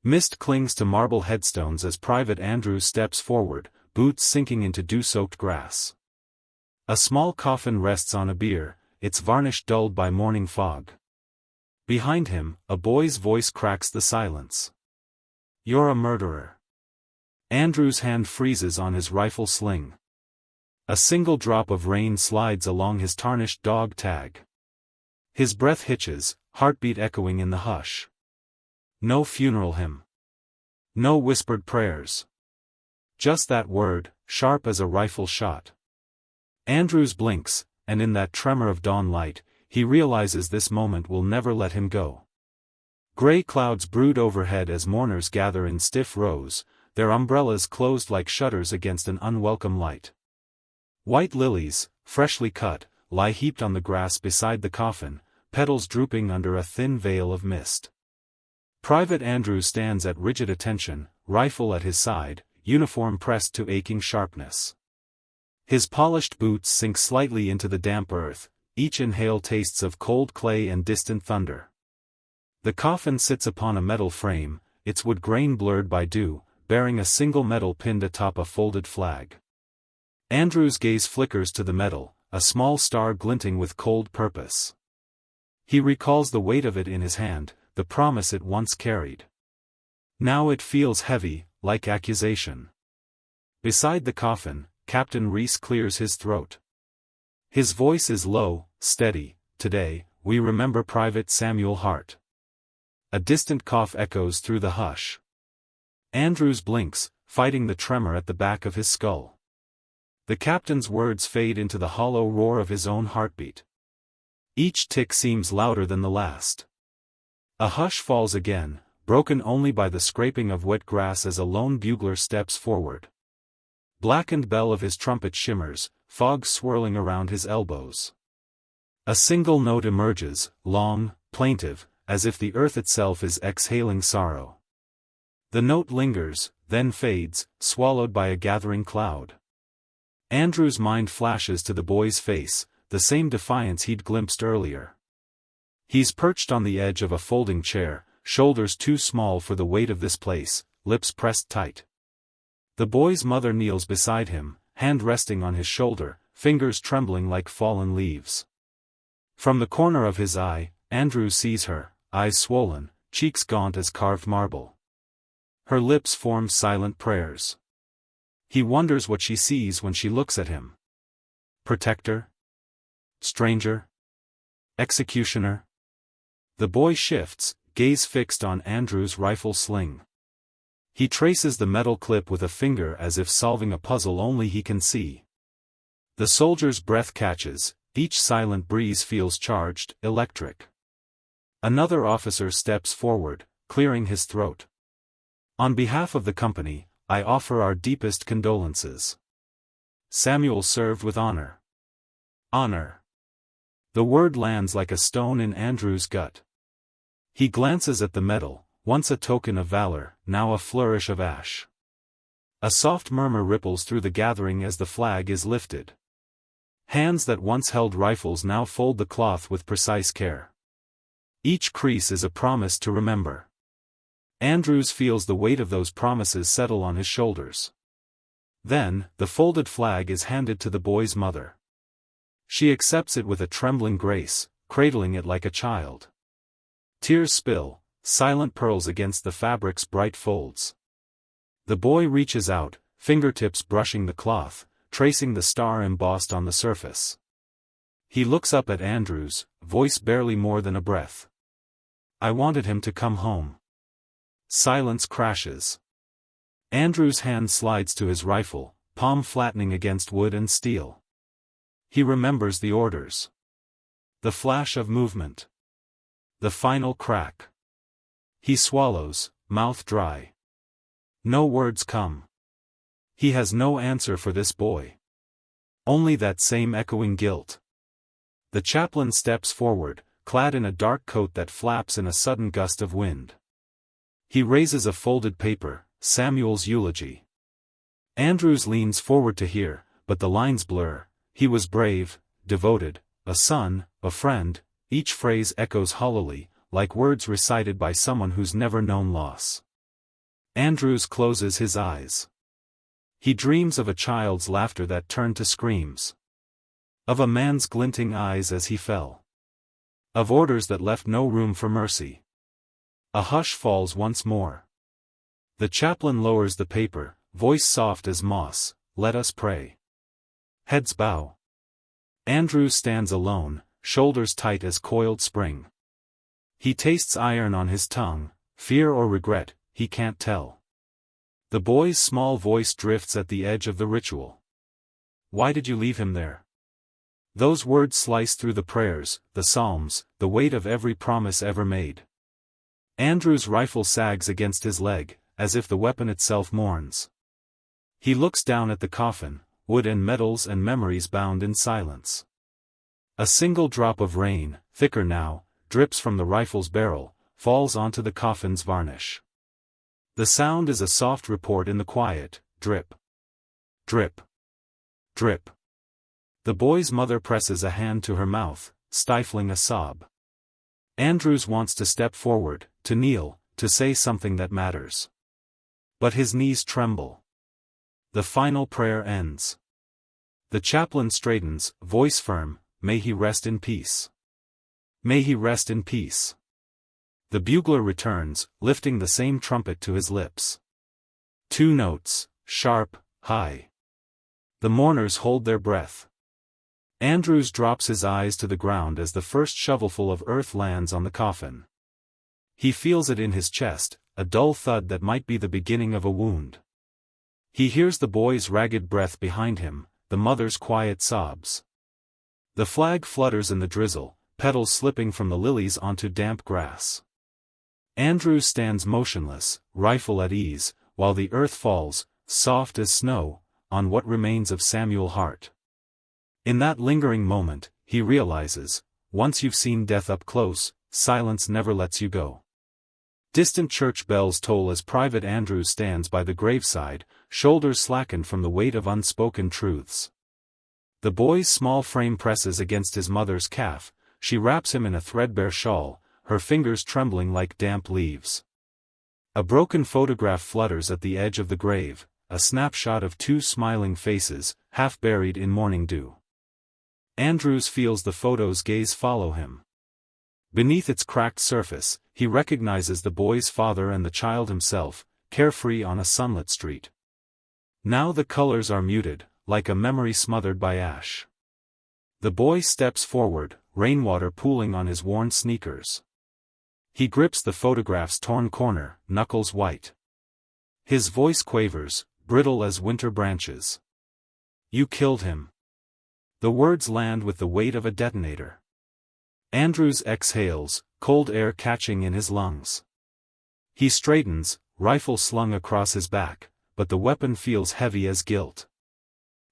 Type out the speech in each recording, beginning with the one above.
Mist clings to marble headstones as Private Andrews steps forward, boots sinking into dew-soaked grass. A small coffin rests on a bier, its varnish dulled by morning fog. Behind him, a boy's voice cracks the silence. "You're a murderer." Andrews' hand freezes on his rifle sling. A single drop of rain slides along his tarnished dog tag. His breath hitches, heartbeat echoing in the hush. No funeral hymn. No whispered prayers. Just that word, sharp as a rifle shot. Andrews blinks, and in that tremor of dawn light, he realizes this moment will never let him go. Gray clouds brood overhead as mourners gather in stiff rows, their umbrellas closed like shutters against an unwelcome light. White lilies, freshly cut, lie heaped on the grass beside the coffin, petals drooping under a thin veil of mist. Private Andrews stands at rigid attention, rifle at his side, uniform pressed to aching sharpness. His polished boots sink slightly into the damp earth, each inhale tastes of cold clay and distant thunder. The coffin sits upon a metal frame, its wood grain blurred by dew, bearing a single medal pinned atop a folded flag. Andrews' gaze flickers to the medal, a small star glinting with cold purpose. He recalls the weight of it in his hand, the promise it once carried. Now it feels heavy, like accusation. Beside the coffin, Captain Reese clears his throat. His voice is low, steady. "Today, we remember Private Samuel Hart." A distant cough echoes through the hush. Andrews blinks, fighting the tremor at the back of his skull. The captain's words fade into the hollow roar of his own heartbeat. Each tick seems louder than the last. A hush falls again, broken only by the scraping of wet grass as a lone bugler steps forward. Blackened bell of his trumpet shimmers, fog swirling around his elbows. A single note emerges, long, plaintive, as if the earth itself is exhaling sorrow. The note lingers, then fades, swallowed by a gathering cloud. Andrews' mind flashes to the boy's face, the same defiance he'd glimpsed earlier. He's perched on the edge of a folding chair, shoulders too small for the weight of this place, lips pressed tight. The boy's mother kneels beside him, hand resting on his shoulder, fingers trembling like fallen leaves. From the corner of his eye, Andrews sees her, eyes swollen, cheeks gaunt as carved marble. Her lips form silent prayers. He wonders what she sees when she looks at him. Protector? Stranger? Executioner? The boy shifts, gaze fixed on Andrews' rifle sling. He traces the metal clip with a finger as if solving a puzzle only he can see. The soldier's breath catches, each silent breeze feels charged, electric. Another officer steps forward, clearing his throat. "On behalf of the company, I offer our deepest condolences." Samuel served with honor. Honor. The word lands like a stone in Andrews' gut. He glances at the medal, once a token of valor, now a flourish of ash. A soft murmur ripples through the gathering as the flag is lifted. Hands that once held rifles now fold the cloth with precise care. Each crease is a promise to remember. Andrews feels the weight of those promises settle on his shoulders. Then, the folded flag is handed to the boy's mother. She accepts it with a trembling grace, cradling it like a child. Tears spill, silent pearls against the fabric's bright folds. The boy reaches out, fingertips brushing the cloth, tracing the star embossed on the surface. He looks up at Andrews, voice barely more than a breath. "I wanted him to come home." Silence crashes. Andrews' hand slides to his rifle, palm flattening against wood and steel. He remembers the orders. The flash of movement. The final crack. He swallows, mouth dry. No words come. He has no answer for this boy. Only that same echoing guilt. The chaplain steps forward, clad in a dark coat that flaps in a sudden gust of wind. He raises a folded paper, Samuel's eulogy. Andrews leans forward to hear, but the lines blur. He was brave, devoted, a son, a friend. Each phrase echoes hollowly, like words recited by someone who's never known loss. Andrews closes his eyes. He dreams of a child's laughter that turned to screams. Of a man's glinting eyes as he fell. Of orders that left no room for mercy. A hush falls once more. The chaplain lowers the paper, voice soft as moss, "Let us pray." Heads bow. Andrews stands alone, shoulders tight as coiled spring. He tastes iron on his tongue, fear or regret, he can't tell. The boy's small voice drifts at the edge of the ritual. "Why did you leave him there?" Those words slice through the prayers, the psalms, the weight of every promise ever made. Andrew's rifle sags against his leg, as if the weapon itself mourns. He looks down at the coffin, wood and metals and memories bound in silence. A single drop of rain, thicker now, drips from the rifle's barrel, falls onto the coffin's varnish. The sound is a soft report in the quiet, drip. Drip. Drip. The boy's mother presses a hand to her mouth, stifling a sob. Andrews wants to step forward, to kneel, to say something that matters. But his knees tremble. The final prayer ends. The chaplain straightens, voice firm, "May he rest in peace. May he rest in peace." The bugler returns, lifting the same trumpet to his lips. 2 notes, sharp, high. The mourners hold their breath. Andrews drops his eyes to the ground as the first shovelful of earth lands on the coffin. He feels it in his chest, a dull thud that might be the beginning of a wound. He hears the boy's ragged breath behind him, the mother's quiet sobs. The flag flutters in the drizzle, petals slipping from the lilies onto damp grass. Andrews stands motionless, rifle at ease, while the earth falls, soft as snow, on what remains of Samuel Hart. In that lingering moment, he realizes, once you've seen death up close, silence never lets you go. Distant church bells toll as Private Andrews stands by the graveside, shoulders slackened from the weight of unspoken truths. The boy's small frame presses against his mother's calf, she wraps him in a threadbare shawl, her fingers trembling like damp leaves. A broken photograph flutters at the edge of the grave, a snapshot of 2 smiling faces, half buried in morning dew. Andrews feels the photo's gaze follow him. Beneath its cracked surface, he recognizes the boy's father and the child himself, carefree on a sunlit street. Now the colors are muted, like a memory smothered by ash. The boy steps forward, rainwater pooling on his worn sneakers. He grips the photograph's torn corner, knuckles white. His voice quavers, brittle as winter branches. "You killed him." The words land with the weight of a detonator. Andrews exhales, cold air catching in his lungs. He straightens, rifle slung across his back, but the weapon feels heavy as guilt.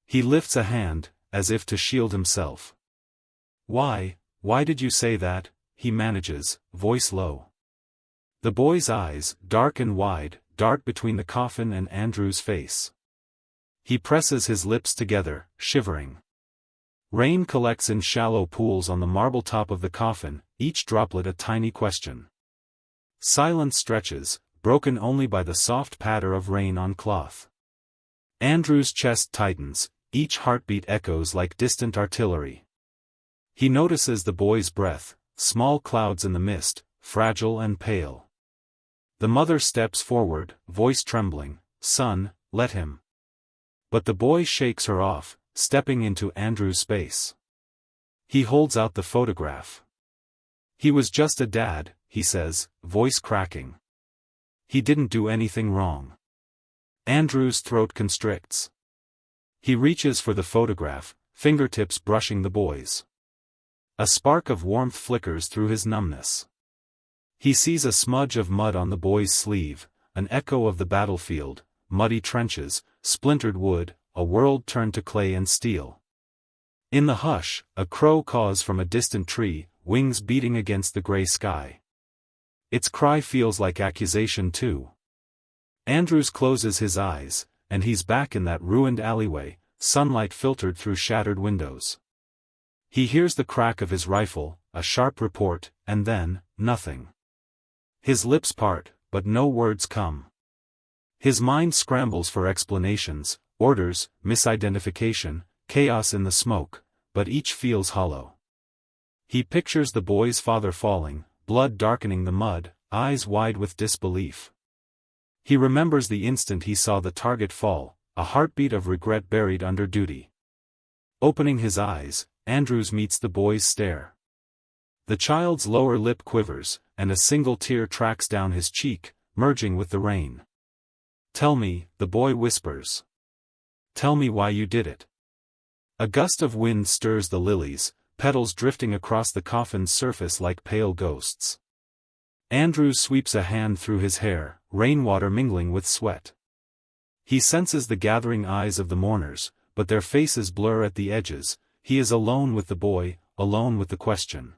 He lifts a hand, as if to shield himself. Why did you say that?" he manages, voice low. The boy's eyes, dark and wide, dart between the coffin and Andrews' face. He presses his lips together, shivering. Rain collects in shallow pools on the marble top of the coffin, each droplet a tiny question. Silence stretches, broken only by the soft patter of rain on cloth. Andrew's chest tightens, each heartbeat echoes like distant artillery. He notices the boy's breath, small clouds in the mist, fragile and pale. The mother steps forward, voice trembling, "Son, let him." But the boy shakes her off, stepping into Andrew's space. He holds out the photograph. "He was just a dad," he says, voice cracking. "He didn't do anything wrong." Andrew's throat constricts. He reaches for the photograph, fingertips brushing the boy's. A spark of warmth flickers through his numbness. He sees a smudge of mud on the boy's sleeve, an echo of the battlefield, muddy trenches, splintered wood, a world turned to clay and steel. In the hush, a crow caws from a distant tree, wings beating against the gray sky. Its cry feels like accusation too. Andrews closes his eyes, and he's back in that ruined alleyway, sunlight filtered through shattered windows. He hears the crack of his rifle, a sharp report, and then, nothing. His lips part, but no words come. His mind scrambles for explanations, orders, misidentification, chaos in the smoke, but each feels hollow. He pictures the boy's father falling, blood darkening the mud, eyes wide with disbelief. He remembers the instant he saw the target fall, a heartbeat of regret buried under duty. Opening his eyes, Andrews meets the boy's stare. The child's lower lip quivers, and a single tear tracks down his cheek, merging with the rain. "Tell me," the boy whispers. "Tell me why you did it." A gust of wind stirs the lilies, petals drifting across the coffin's surface like pale ghosts. Andrews sweeps a hand through his hair, rainwater mingling with sweat. He senses the gathering eyes of the mourners, but their faces blur at the edges. He is alone with the boy, alone with the question.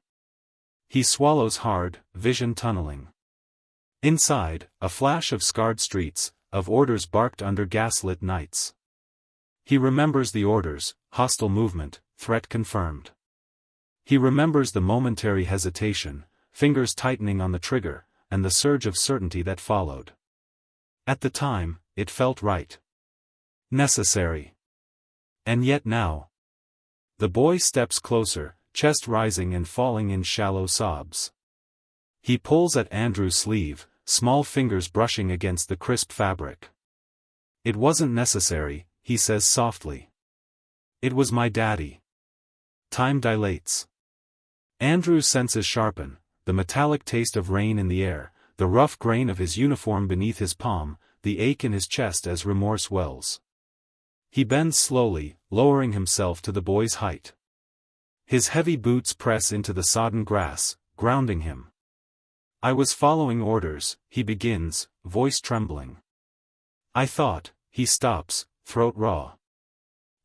He swallows hard, vision tunneling. Inside, a flash of scarred streets, of orders barked under gaslit nights. He remembers the orders: hostile movement, threat confirmed. He remembers the momentary hesitation, fingers tightening on the trigger, and the surge of certainty that followed. At the time, it felt right. Necessary. And yet now. The boy steps closer, chest rising and falling in shallow sobs. He pulls at Andrew's sleeve, small fingers brushing against the crisp fabric. "It wasn't necessary," he says softly. "It was my daddy." Time dilates. Andrew's senses sharpen, the metallic taste of rain in the air, the rough grain of his uniform beneath his palm, the ache in his chest as remorse wells. He bends slowly, lowering himself to the boy's height. His heavy boots press into the sodden grass, grounding him. "I was following orders," he begins, voice trembling. "I thought," he stops, throat raw.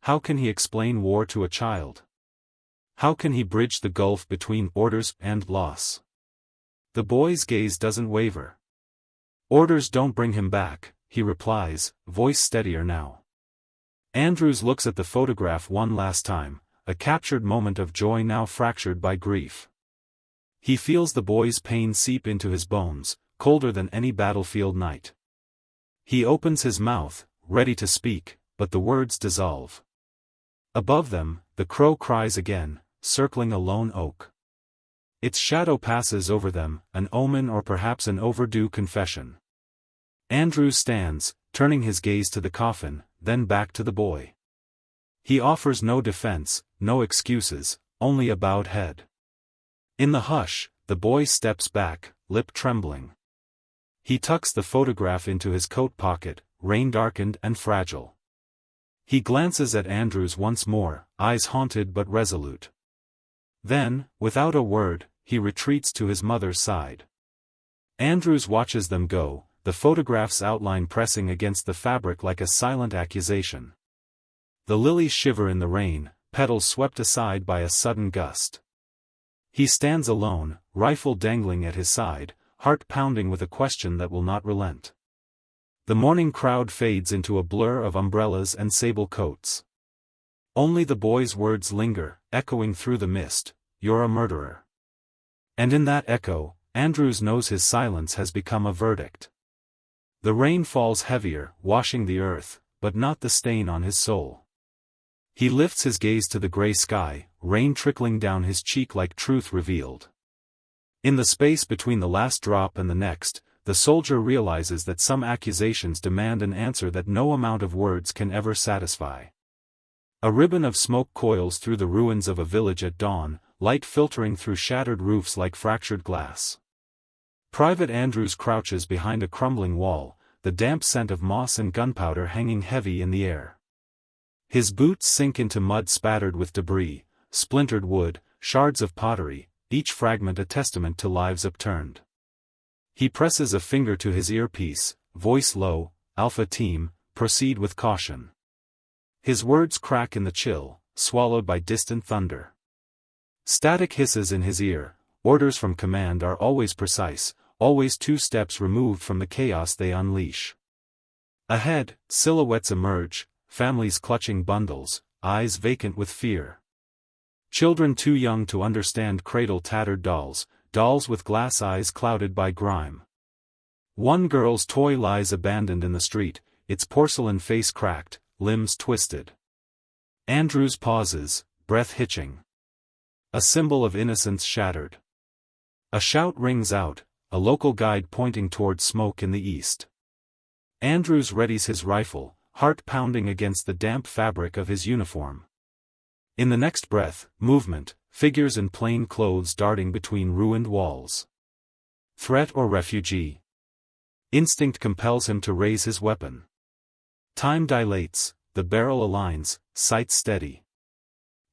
How can he explain war to a child? How can he bridge the gulf between orders and loss? The boy's gaze doesn't waver. "Orders don't bring him back," he replies, voice steadier now. Andrews looks at the photograph one last time, a captured moment of joy now fractured by grief. He feels the boy's pain seep into his bones, colder than any battlefield night. He opens his mouth, ready to speak, but the words dissolve. Above them, the crow cries again, circling a lone oak. Its shadow passes over them, an omen or perhaps an overdue confession. Andrews stands, turning his gaze to the coffin, then back to the boy. He offers no defense, no excuses, only a bowed head. In the hush, the boy steps back, lip trembling. He tucks the photograph into his coat pocket, rain-darkened and fragile. He glances at Andrews once more, eyes haunted but resolute. Then, without a word, he retreats to his mother's side. Andrews watches them go, the photograph's outline pressing against the fabric like a silent accusation. The lilies shiver in the rain, petals swept aside by a sudden gust. He stands alone, rifle dangling at his side, heart pounding with a question that will not relent. The morning crowd fades into a blur of umbrellas and sable coats. Only the boy's words linger, echoing through the mist: "You're a murderer." And in that echo, Andrews knows his silence has become a verdict. The rain falls heavier, washing the earth, but not the stain on his soul. He lifts his gaze to the gray sky, rain trickling down his cheek like truth revealed. In the space between the last drop and the next, the soldier realizes that some accusations demand an answer that no amount of words can ever satisfy. A ribbon of smoke coils through the ruins of a village at dawn, light filtering through shattered roofs like fractured glass. Private Andrews crouches behind a crumbling wall, the damp scent of moss and gunpowder hanging heavy in the air. His boots sink into mud spattered with debris, splintered wood, shards of pottery, each fragment a testament to lives upturned. He presses a finger to his earpiece, voice low: "Alpha Team, proceed with caution." His words crack in the chill, swallowed by distant thunder. Static hisses in his ear, orders from command are always precise, always 2 steps removed from the chaos they unleash. Ahead, silhouettes emerge, families clutching bundles, eyes vacant with fear. Children too young to understand cradle tattered dolls, dolls with glass eyes clouded by grime. One girl's toy lies abandoned in the street, its porcelain face cracked, limbs twisted. Andrews pauses, breath hitching. A symbol of innocence shattered. A shout rings out, a local guide pointing toward smoke in the east. Andrews readies his rifle, heart pounding against the damp fabric of his uniform. In the next breath, movement, figures in plain clothes darting between ruined walls. Threat or refugee? Instinct compels him to raise his weapon. Time dilates, the barrel aligns, sight steady.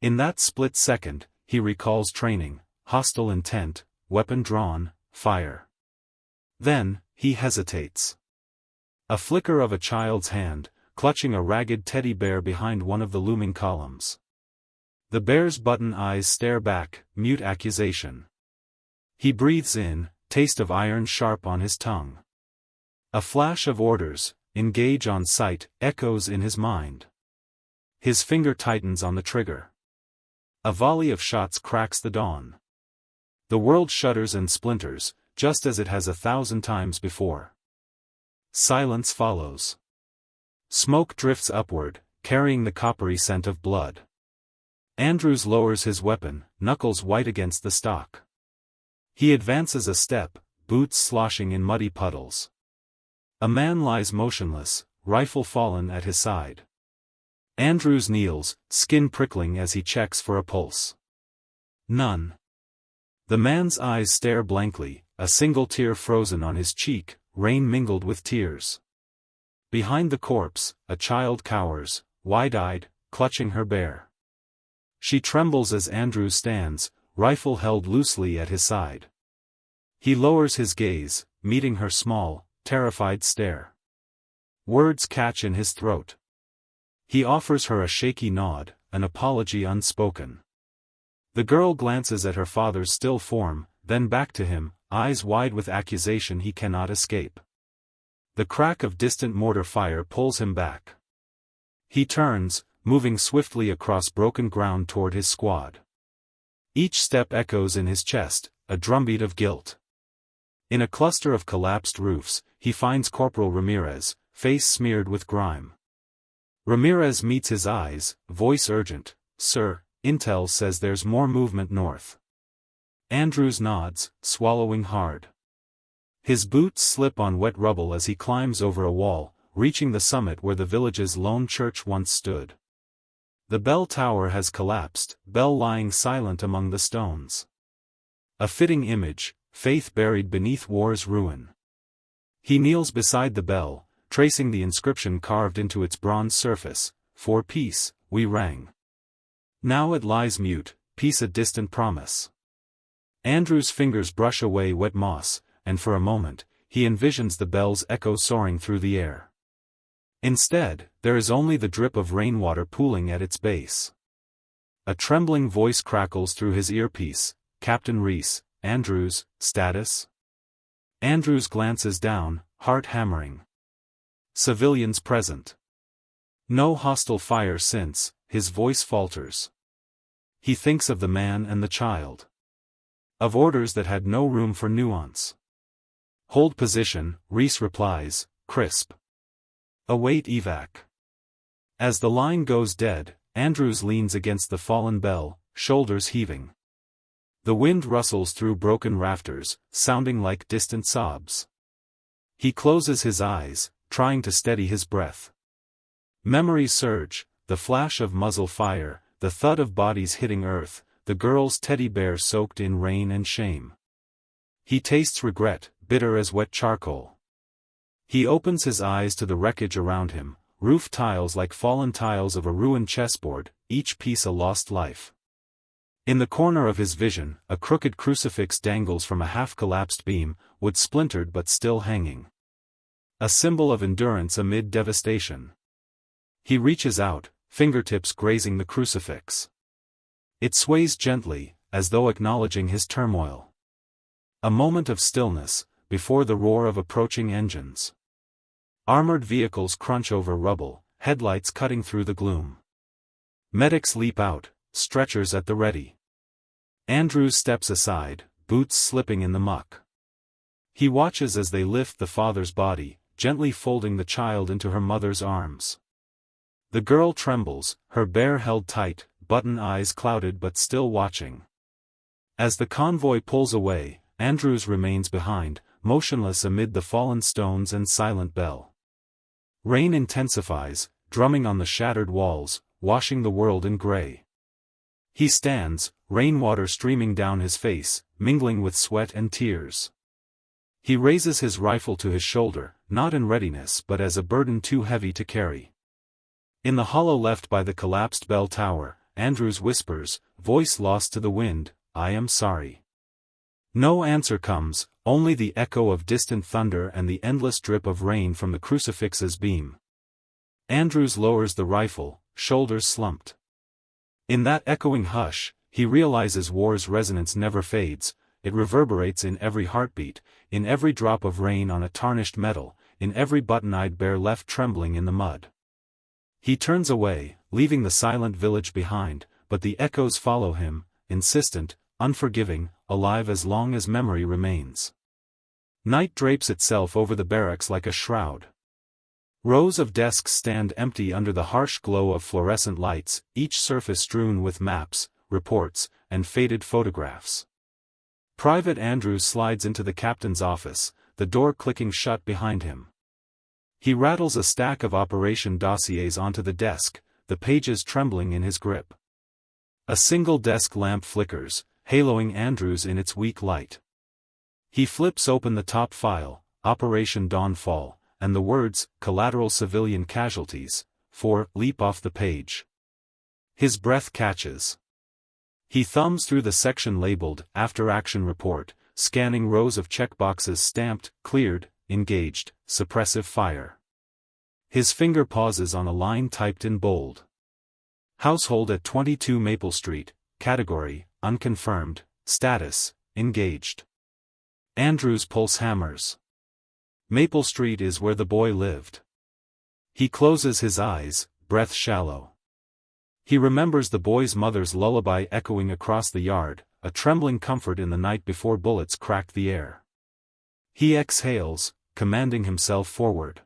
In that split second, he recalls training, hostile intent, weapon drawn, fire. Then, he hesitates. A flicker of a child's hand, clutching a ragged teddy bear behind one of the looming columns. The bear's button eyes stare back, mute accusation. He breathes in, taste of iron sharp on his tongue. A flash of orders, engage on sight, echoes in his mind. His finger tightens on the trigger. A volley of shots cracks the dawn. The world shudders and splinters, just as it has 1,000 times before. Silence follows. Smoke drifts upward, carrying the coppery scent of blood. Andrews lowers his weapon, knuckles white against the stock. He advances a step, boots sloshing in muddy puddles. A man lies motionless, rifle fallen at his side. Andrews kneels, skin prickling as he checks for a pulse. None. The man's eyes stare blankly, a single tear frozen on his cheek, rain mingled with tears. Behind the corpse, a child cowers, wide-eyed, clutching her bear. She trembles as Andrews stands, rifle held loosely at his side. He lowers his gaze, meeting her small, terrified stare. Words catch in his throat. He offers her a shaky nod, an apology unspoken. The girl glances at her father's still form, then back to him, eyes wide with accusation he cannot escape. The crack of distant mortar fire pulls him back. He turns, moving swiftly across broken ground toward his squad. Each step echoes in his chest, a drumbeat of guilt. In a cluster of collapsed roofs, he finds Corporal Ramirez, face smeared with grime. Ramirez meets his eyes, voice urgent, "Sir, intel says there's more movement north." Andrews nods, swallowing hard. His boots slip on wet rubble as he climbs over a wall, reaching the summit where the village's lone church once stood. The bell tower has collapsed, bell lying silent among the stones. A fitting image, faith buried beneath war's ruin. He kneels beside the bell, tracing the inscription carved into its bronze surface, "For peace, we rang." Now it lies mute, peace a distant promise. Andrews' fingers brush away wet moss, and for a moment, he envisions the bell's echo soaring through the air. Instead, there is only the drip of rainwater pooling at its base. A trembling voice crackles through his earpiece, "Captain Reese, Andrews, status?" Andrews glances down, heart hammering. Civilians present. No hostile fire since, his voice falters. He thinks of the man and the child. Of orders that had no room for nuance. "Hold position," Reese replies, crisp. "Await evac." As the line goes dead, Andrews leans against the fallen bell, shoulders heaving. The wind rustles through broken rafters, sounding like distant sobs. He closes his eyes, trying to steady his breath. Memories surge, the flash of muzzle fire, the thud of bodies hitting earth, the girl's teddy bear soaked in rain and shame. He tastes regret, bitter as wet charcoal. He opens his eyes to the wreckage around him, roof tiles like fallen tiles of a ruined chessboard, each piece a lost life. In the corner of his vision, a crooked crucifix dangles from a half-collapsed beam, wood splintered but still hanging. A symbol of endurance amid devastation. He reaches out, fingertips grazing the crucifix. It sways gently, as though acknowledging his turmoil. A moment of stillness, before the roar of approaching engines. Armored vehicles crunch over rubble, headlights cutting through the gloom. Medics leap out, stretchers at the ready. Andrews steps aside, boots slipping in the muck. He watches as they lift the father's body, gently folding the child into her mother's arms. The girl trembles, her bear held tight, button eyes clouded but still watching. As the convoy pulls away, Andrews remains behind, motionless amid the fallen stones and silent bell. Rain intensifies, drumming on the shattered walls, washing the world in gray. He stands, rainwater streaming down his face, mingling with sweat and tears. He raises his rifle to his shoulder, not in readiness but as a burden too heavy to carry. In the hollow left by the collapsed bell tower, Andrews whispers, voice lost to the wind, "I am sorry." No answer comes, only the echo of distant thunder and the endless drip of rain from the crucifix's beam. Andrews lowers the rifle, shoulders slumped. In that echoing hush, he realizes war's resonance never fades, it reverberates in every heartbeat, in every drop of rain on a tarnished metal, in every button-eyed bear left trembling in the mud. He turns away, leaving the silent village behind, but the echoes follow him, insistent, unforgiving, alive as long as memory remains. Night drapes itself over the barracks like a shroud. Rows of desks stand empty under the harsh glow of fluorescent lights, each surface strewn with maps, reports, and faded photographs. Private Andrews slides into the captain's office, the door clicking shut behind him. He rattles a stack of operation dossiers onto the desk, the pages trembling in his grip. A single desk lamp flickers, haloing Andrews in its weak light. He flips open the top file, Operation Dawnfall, and the words, collateral civilian casualties, leap off the page. His breath catches. He thumbs through the section labeled, After Action Report, scanning rows of checkboxes stamped, cleared, engaged, suppressive fire. His finger pauses on a line typed in bold. Household at 22 Maple Street, category, unconfirmed, status, engaged. Andrews' pulse hammers. Maple Street is where the boy lived. He closes his eyes, breath shallow. He remembers the boy's mother's lullaby echoing across the yard, a trembling comfort in the night before bullets cracked the air. He exhales, commanding himself forward.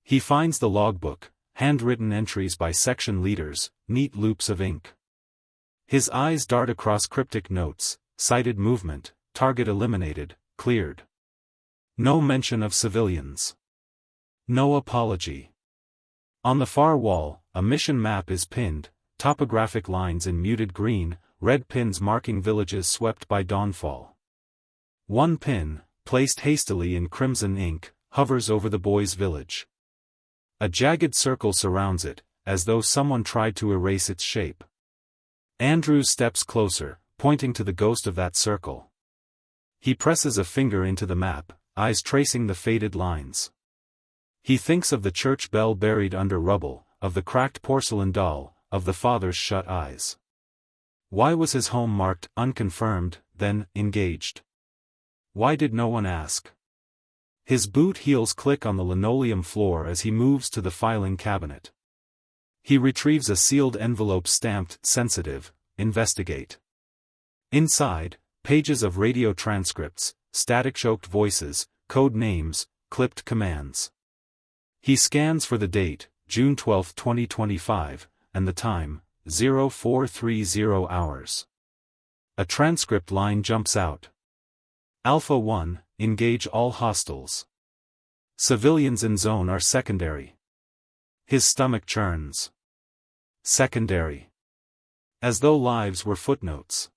He finds the logbook, handwritten entries by section leaders, neat loops of ink. His eyes dart across cryptic notes, cited movement, target eliminated, cleared. No mention of civilians. No apology. On the far wall, a mission map is pinned, topographic lines in muted green, red pins marking villages swept by dawnfall. One pin, placed hastily in crimson ink, hovers over the boy's village. A jagged circle surrounds it, as though someone tried to erase its shape. Andrews steps closer, pointing to the ghost of that circle. He presses a finger into the map, eyes tracing the faded lines. He thinks of the church bell buried under rubble, of the cracked porcelain doll, of the father's shut eyes. Why was his home marked unconfirmed, then engaged? Why did no one ask? His boot heels click on the linoleum floor as he moves to the filing cabinet. He retrieves a sealed envelope stamped sensitive, investigate. Inside, pages of radio transcripts, static-choked voices, code names, clipped commands. He scans for the date, June 12, 2025, and the time, 0430 hours. A transcript line jumps out. Alpha 1, engage all hostiles. Civilians in zone are secondary. His stomach churns. Secondary. As though lives were footnotes.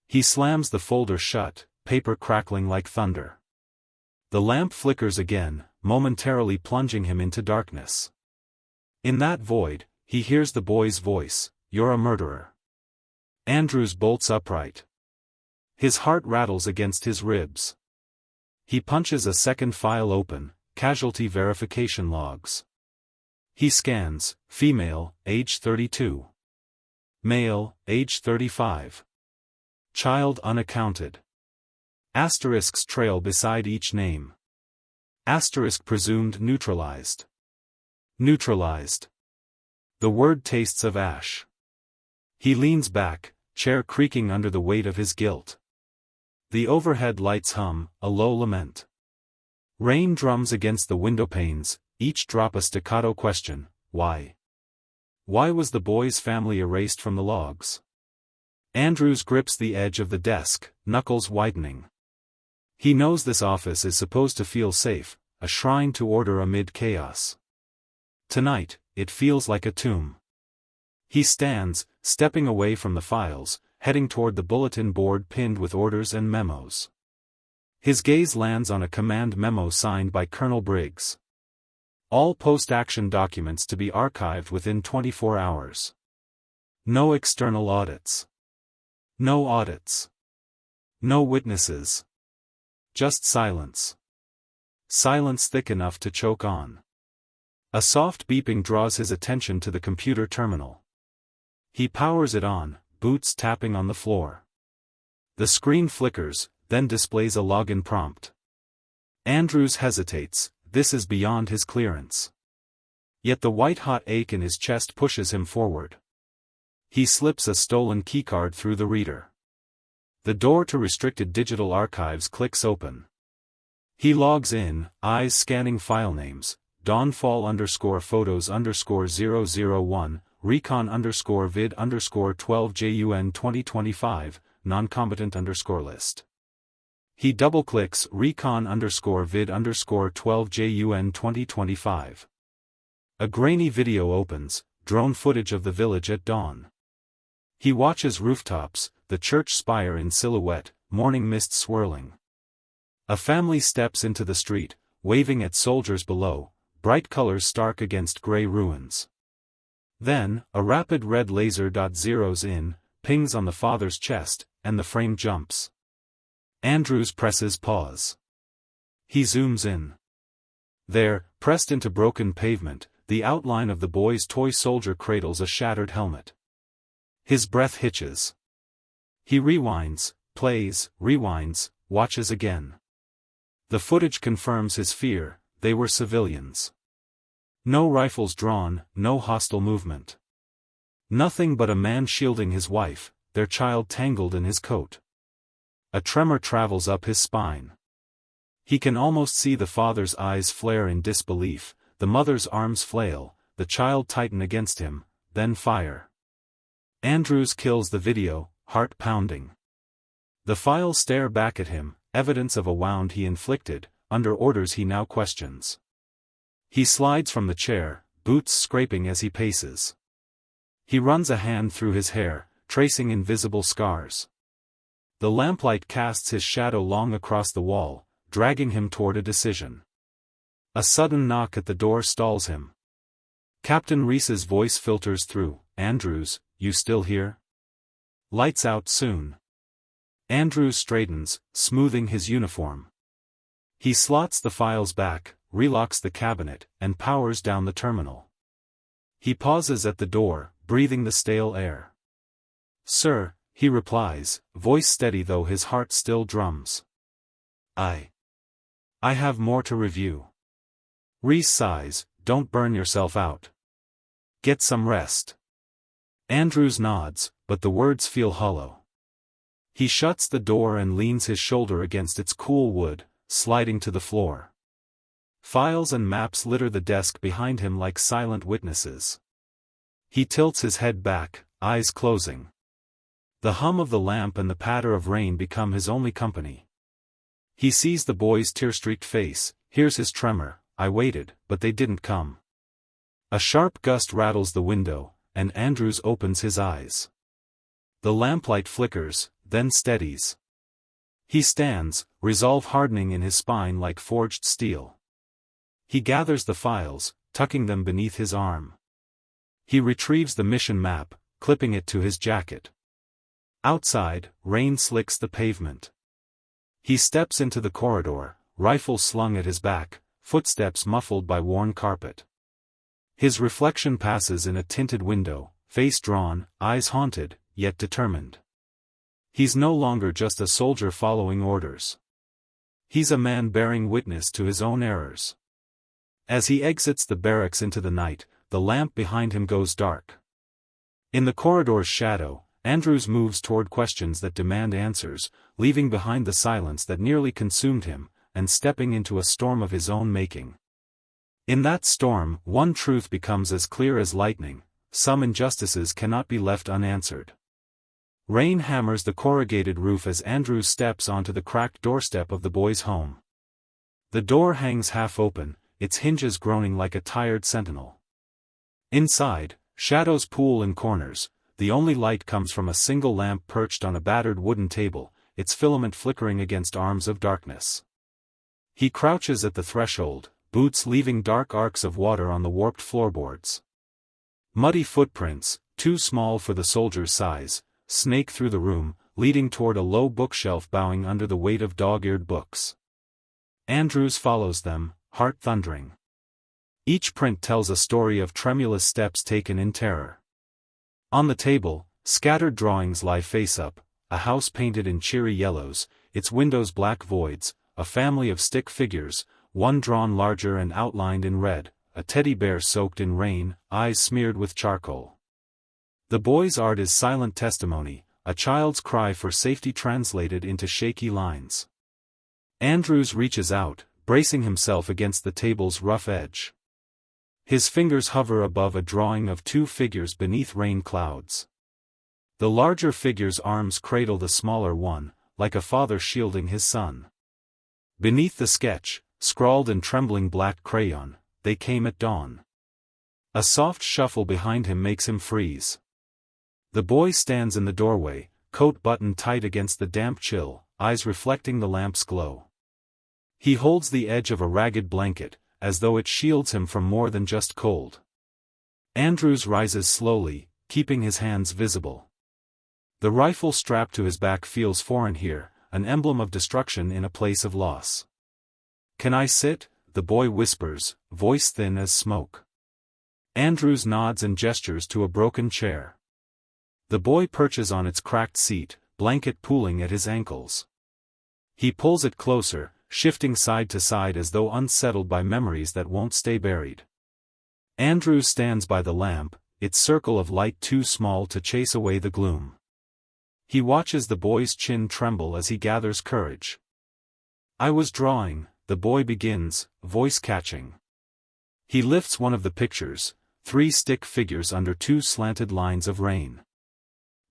He slams the folder shut, paper crackling like thunder. The lamp flickers again, momentarily plunging him into darkness. In that void, he hears the boy's voice, "You're a murderer." Andrews bolts upright. His heart rattles against his ribs. He punches a second file open, casualty verification logs. He scans, female, age 32. Male, age 35. Child unaccounted. Asterisks trail beside each name. Asterisk presumed neutralized. Neutralized. The word tastes of ash. He leans back, chair creaking under the weight of his guilt. The overhead lights hum, a low lament. Rain drums against the window panes, each drop a staccato question, why? Why was the boy's family erased from the logs? Andrews grips the edge of the desk, knuckles widening. He knows this office is supposed to feel safe, a shrine to order amid chaos. Tonight, it feels like a tomb. He stands, stepping away from the files, heading toward the bulletin board pinned with orders and memos. His gaze lands on a command memo signed by Colonel Briggs. All post-action documents to be archived within 24 hours. No external audits. No audits. No witnesses. Just silence. Silence thick enough to choke on. A soft beeping draws his attention to the computer terminal. He powers it on, boots tapping on the floor. The screen flickers, then displays a login prompt. Andrews hesitates, this is beyond his clearance. Yet the white-hot ache in his chest pushes him forward. He slips a stolen keycard through the reader. The door to restricted digital archives clicks open. He logs in, eyes scanning file names, dawnfall_photos_001, recon_vid_12jun 2025, noncompetent_list. He double-clicks recon_vid_12jun 2025. A grainy video opens, drone footage of the village at dawn. He watches rooftops, the church spire in silhouette, morning mist swirling. A family steps into the street, waving at soldiers below, bright colors stark against gray ruins. Then, a rapid red laser zeroes in, pings on the father's chest, and the frame jumps. Andrews presses pause. He zooms in. There, pressed into broken pavement, the outline of the boy's toy soldier cradles a shattered helmet. His breath hitches. He rewinds, plays, rewinds, watches again. The footage confirms his fear, they were civilians. No rifles drawn, no hostile movement. Nothing but a man shielding his wife, their child tangled in his coat. A tremor travels up his spine. He can almost see the father's eyes flare in disbelief, the mother's arms flail, the child tighten against him, then fire. Andrews kills the video, heart pounding. The files stare back at him, evidence of a wound he inflicted, under orders he now questions. He slides from the chair, boots scraping as he paces. He runs a hand through his hair, tracing invisible scars. The lamplight casts his shadow long across the wall, dragging him toward a decision. A sudden knock at the door stalls him. Captain Reese's voice filters through, Andrews, you still here? Lights out soon. Andrews straightens, smoothing his uniform. He slots the files back, relocks the cabinet, and powers down the terminal. He pauses at the door, breathing the stale air. Sir, he replies, voice steady though his heart still drums. I have more to review. Reese sighs, don't burn yourself out. Get some rest. Andrews nods, but the words feel hollow. He shuts the door and leans his shoulder against its cool wood, sliding to the floor. Files and maps litter the desk behind him like silent witnesses. He tilts his head back, eyes closing. The hum of the lamp and the patter of rain become his only company. He sees the boy's tear-streaked face, hears his tremor, I waited, but they didn't come. A sharp gust rattles the window, and Andrews opens his eyes. The lamplight flickers, then steadies. He stands, resolve hardening in his spine like forged steel. He gathers the files, tucking them beneath his arm. He retrieves the mission map, clipping it to his jacket. Outside, rain slicks the pavement. He steps into the corridor, rifle slung at his back, footsteps muffled by worn carpet. His reflection passes in a tinted window, face drawn, eyes haunted, yet determined. He's no longer just a soldier following orders. He's a man bearing witness to his own errors. As he exits the barracks into the night, the lamp behind him goes dark. In the corridor's shadow, Andrews moves toward questions that demand answers, leaving behind the silence that nearly consumed him, and stepping into a storm of his own making. In that storm, one truth becomes as clear as lightning: some injustices cannot be left unanswered. Rain hammers the corrugated roof as Andrews steps onto the cracked doorstep of the boy's home. The door hangs half open, its hinges groaning like a tired sentinel. Inside, shadows pool in corners. The only light comes from a single lamp perched on a battered wooden table, its filament flickering against arms of darkness. He crouches at the threshold, boots leaving dark arcs of water on the warped floorboards. Muddy footprints, too small for the soldier's size, snake through the room, leading toward a low bookshelf bowing under the weight of dog-eared books. Andrews follows them, heart thundering. Each print tells a story of tremulous steps taken in terror. On the table, scattered drawings lie face up: a house painted in cheery yellows, its windows black voids, a family of stick figures, one drawn larger and outlined in red, a teddy bear soaked in rain, eyes smeared with charcoal. The boy's art is silent testimony, a child's cry for safety translated into shaky lines. Andrews reaches out, bracing himself against the table's rough edge. His fingers hover above a drawing of two figures beneath rain clouds. The larger figure's arms cradle the smaller one, like a father shielding his son. Beneath the sketch, scrawled in trembling black crayon, "They came at dawn." A soft shuffle behind him makes him freeze. The boy stands in the doorway, coat buttoned tight against the damp chill, eyes reflecting the lamp's glow. He holds the edge of a ragged blanket, as though it shields him from more than just cold. Andrews rises slowly, keeping his hands visible. The rifle strapped to his back feels foreign here, an emblem of destruction in a place of loss. "Can I sit?" the boy whispers, voice thin as smoke. Andrews nods and gestures to a broken chair. The boy perches on its cracked seat, blanket pooling at his ankles. He pulls it closer, shifting side to side as though unsettled by memories that won't stay buried. Andrews stands by the lamp, its circle of light too small to chase away the gloom. He watches the boy's chin tremble as he gathers courage. "I was drawing," the boy begins, voice catching. He lifts one of the pictures, 3 stick figures under 2 slanted lines of rain.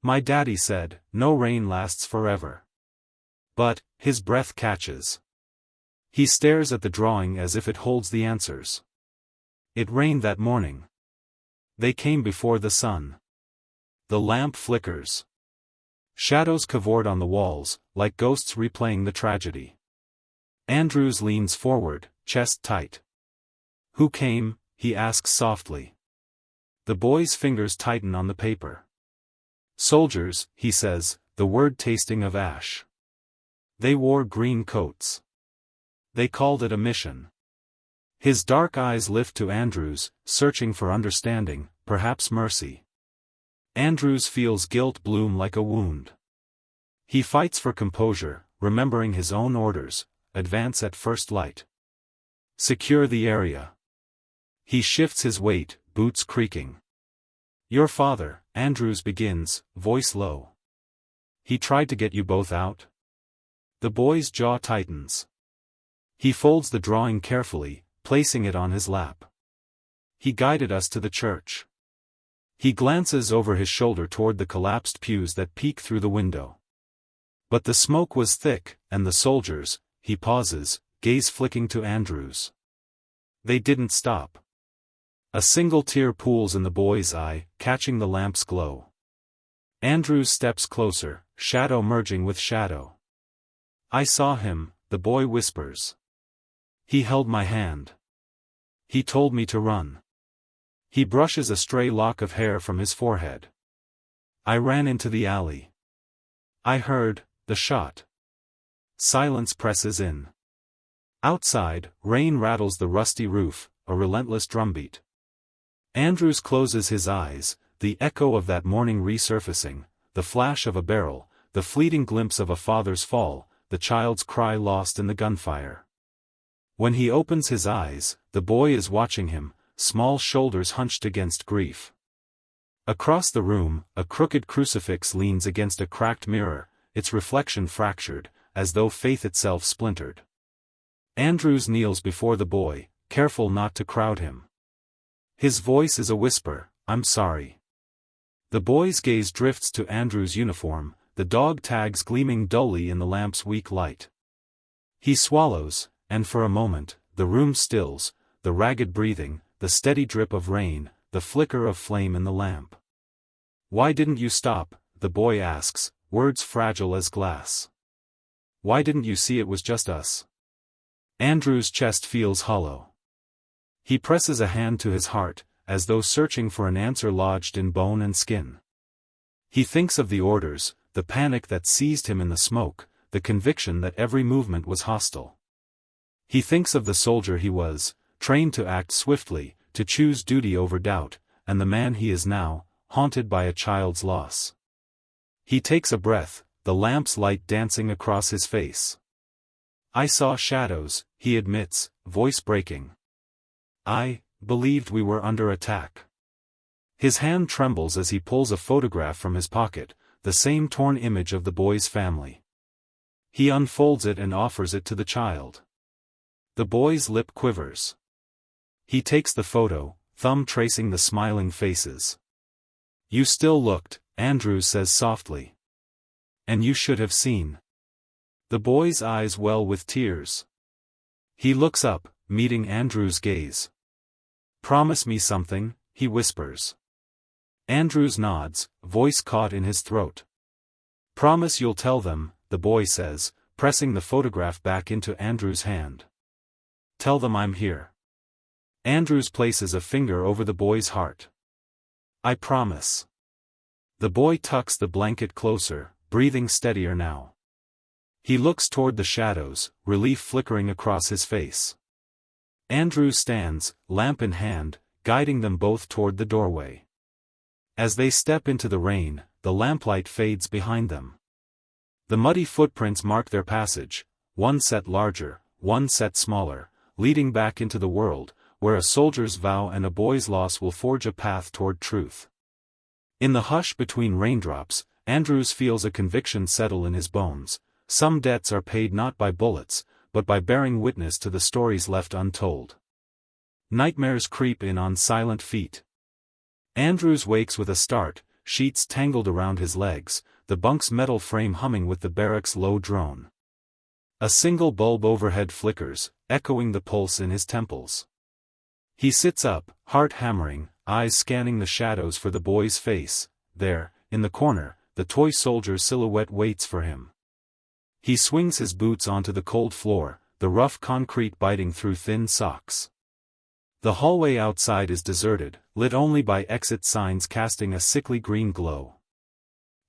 "My daddy said, no rain lasts forever." But, his breath catches. He stares at the drawing as if it holds the answers. It rained that morning. They came before the sun. The lamp flickers. Shadows cavort on the walls, like ghosts replaying the tragedy. Andrews leans forward, chest tight. "Who came?" he asks softly. The boy's fingers tighten on the paper. "Soldiers," he says, the word tasting of ash. "They wore green coats. They called it a mission." His dark eyes lift to Andrews, searching for understanding, perhaps mercy. Andrews feels guilt bloom like a wound. He fights for composure, remembering his own orders: advance at first light. Secure the area. He shifts his weight, boots creaking. "Your father," Andrews begins, voice low. "He tried to get you both out?" The boy's jaw tightens. He folds the drawing carefully, placing it on his lap. "He guided us to the church." He glances over his shoulder toward the collapsed pews that peek through the window. But the smoke was thick, and the soldiers, he pauses, gaze flicking to Andrews. They didn't stop. A single tear pools in the boy's eye, catching the lamp's glow. Andrews steps closer, shadow merging with shadow. "I saw him," the boy whispers. "He held my hand. He told me to run." He brushes a stray lock of hair from his forehead. "I ran into the alley. I heard the shot." Silence presses in. Outside, rain rattles the rusty roof, a relentless drumbeat. Andrews closes his eyes, the echo of that morning resurfacing, the flash of a barrel, the fleeting glimpse of a father's fall, the child's cry lost in the gunfire. When he opens his eyes, the boy is watching him, small shoulders hunched against grief. Across the room, a crooked crucifix leans against a cracked mirror, its reflection fractured, as though faith itself splintered. Andrews kneels before the boy, careful not to crowd him. His voice is a whisper, "I'm sorry." The boy's gaze drifts to Andrews' uniform, the dog tags gleaming dully in the lamp's weak light. He swallows, and for a moment, the room stills, the ragged breathing, the steady drip of rain, the flicker of flame in the lamp. "Why didn't you stop?" the boy asks, words fragile as glass. "Why didn't you see it was just us?" Andrew's chest feels hollow. He presses a hand to his heart, as though searching for an answer lodged in bone and skin. He thinks of the orders, the panic that seized him in the smoke, the conviction that every movement was hostile. He thinks of the soldier he was, trained to act swiftly, to choose duty over doubt, and the man he is now, haunted by a child's loss. He takes a breath, the lamp's light dancing across his face. "I saw shadows," he admits, voice breaking. "I believed we were under attack." His hand trembles as he pulls a photograph from his pocket, the same torn image of the boy's family. He unfolds it and offers it to the child. The boy's lip quivers. He takes the photo, thumb tracing the smiling faces. "You still looked," Andrews says softly. "And you should have seen." The boy's eyes well with tears. He looks up, meeting Andrews' gaze. "Promise me something," he whispers. Andrews nods, voice caught in his throat. "Promise you'll tell them," the boy says, pressing the photograph back into Andrews' hand. "Tell them I'm here." Andrews places a finger over the boy's heart. "I promise." The boy tucks the blanket closer, breathing steadier now. He looks toward the shadows, relief flickering across his face. Andrews stands, lamp in hand, guiding them both toward the doorway. As they step into the rain, the lamplight fades behind them. The muddy footprints mark their passage, one set larger, one set smaller, leading back into the world, where a soldier's vow and a boy's loss will forge a path toward truth. In the hush between raindrops, Andrews feels a conviction settle in his bones. Some debts are paid not by bullets, but by bearing witness to the stories left untold. Nightmares creep in on silent feet. Andrews wakes with a start, sheets tangled around his legs, the bunk's metal frame humming with the barrack's low drone. A single bulb overhead flickers, echoing the pulse in his temples. He sits up, heart hammering, eyes scanning the shadows for the boy's face. There, in the corner, the toy soldier's silhouette waits for him. He swings his boots onto the cold floor, the rough concrete biting through thin socks. The hallway outside is deserted, lit only by exit signs casting a sickly green glow.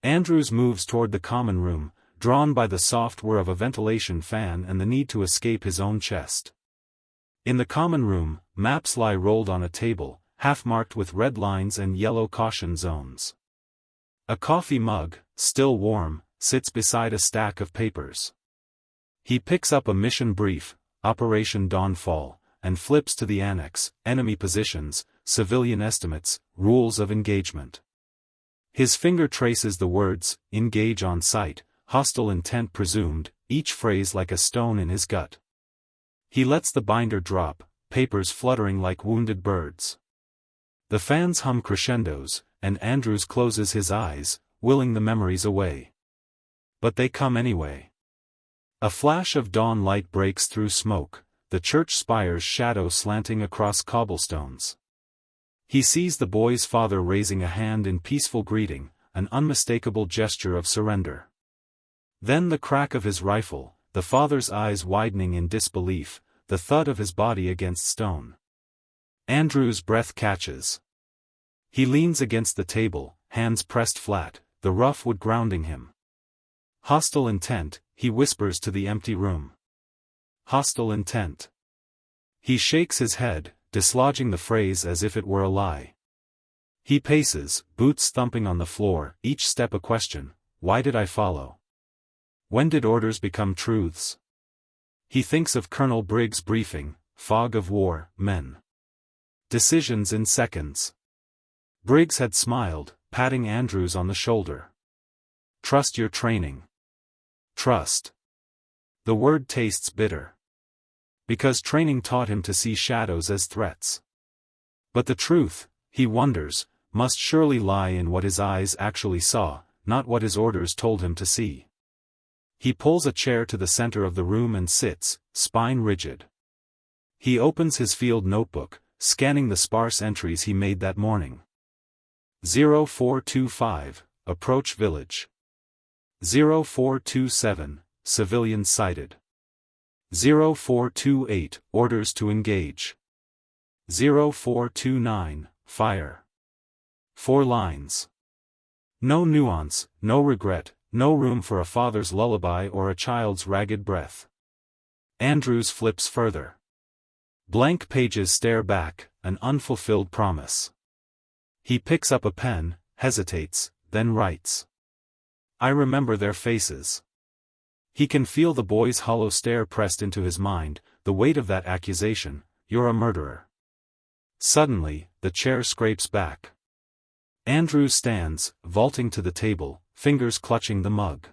Andrews moves toward the common room, drawn by the soft whir of a ventilation fan and the need to escape his own chest. In the common room, maps lie rolled on a table, half marked with red lines and yellow caution zones. A coffee mug, still warm, sits beside a stack of papers. He picks up a mission brief, Operation Dawnfall, and flips to the annex, enemy positions, civilian estimates, rules of engagement. His finger traces the words, engage on sight, hostile intent presumed, each phrase like a stone in his gut. He lets the binder drop, papers fluttering like wounded birds. The fans hum crescendos, and Andrews closes his eyes, willing the memories away. But they come anyway. A flash of dawn light breaks through smoke, the church spire's shadow slanting across cobblestones. He sees the boy's father raising a hand in peaceful greeting, an unmistakable gesture of surrender. Then the crack of his rifle, the father's eyes widening in disbelief, the thud of his body against stone. Andrew's breath catches. He leans against the table, hands pressed flat, the rough wood grounding him. Hostile intent, he whispers to the empty room. Hostile intent. He shakes his head, dislodging the phrase as if it were a lie. He paces, boots thumping on the floor, each step a question. Why did I follow? When did orders become truths? He thinks of Colonel Briggs' briefing, fog of war, men. Decisions in seconds. Briggs had smiled, patting Andrews on the shoulder. Trust your training. Trust. The word tastes bitter. Because training taught him to see shadows as threats. But the truth, he wonders, must surely lie in what his eyes actually saw, not what his orders told him to see. He pulls a chair to the center of the room and sits, spine rigid. He opens his field notebook, scanning the sparse entries he made that morning. 0425, approach village. 0427, civilians sighted. 0428, orders to engage. 0429, fire. 4 lines. No nuance, no regret, no room for a father's lullaby or a child's ragged breath. Andrews flips further. Blank pages stare back, an unfulfilled promise. He picks up a pen, hesitates, then writes. I remember their faces. He can feel the boy's hollow stare pressed into his mind, the weight of that accusation, you're a murderer. Suddenly, the chair scrapes back. Andrews stands, vaulting to the table, fingers clutching the mug.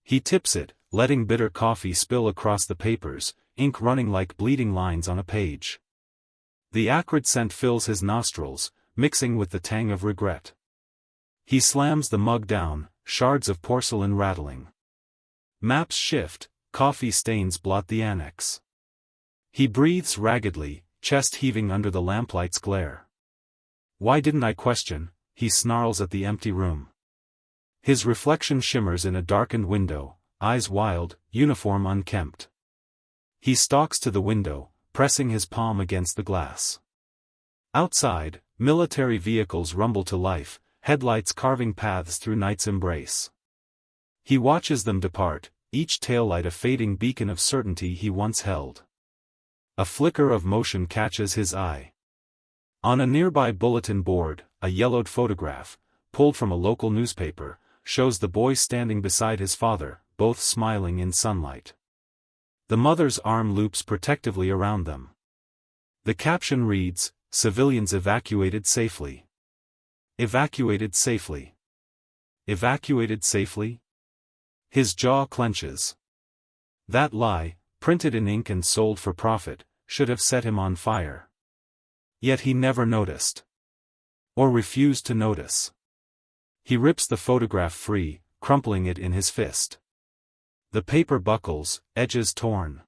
He tips it, letting bitter coffee spill across the papers, ink running like bleeding lines on a page. The acrid scent fills his nostrils, mixing with the tang of regret. He slams the mug down, shards of porcelain rattling. Maps shift, coffee stains blot the annex. He breathes raggedly, chest heaving under the lamplight's glare. Why didn't I question? He snarls at the empty room. His reflection shimmers in a darkened window, eyes wild, uniform unkempt. He stalks to the window, pressing his palm against the glass. Outside, military vehicles rumble to life, headlights carving paths through night's embrace. He watches them depart, each taillight a fading beacon of certainty he once held. A flicker of motion catches his eye. On a nearby bulletin board, a yellowed photograph, pulled from a local newspaper, shows the boy standing beside his father, both smiling in sunlight. The mother's arm loops protectively around them. The caption reads, Civilians evacuated safely. Evacuated safely. Evacuated safely? His jaw clenches. That lie, printed in ink and sold for profit, should have set him on fire. Yet he never noticed. Or refused to notice. He rips the photograph free, crumpling it in his fist. The paper buckles, edges torn.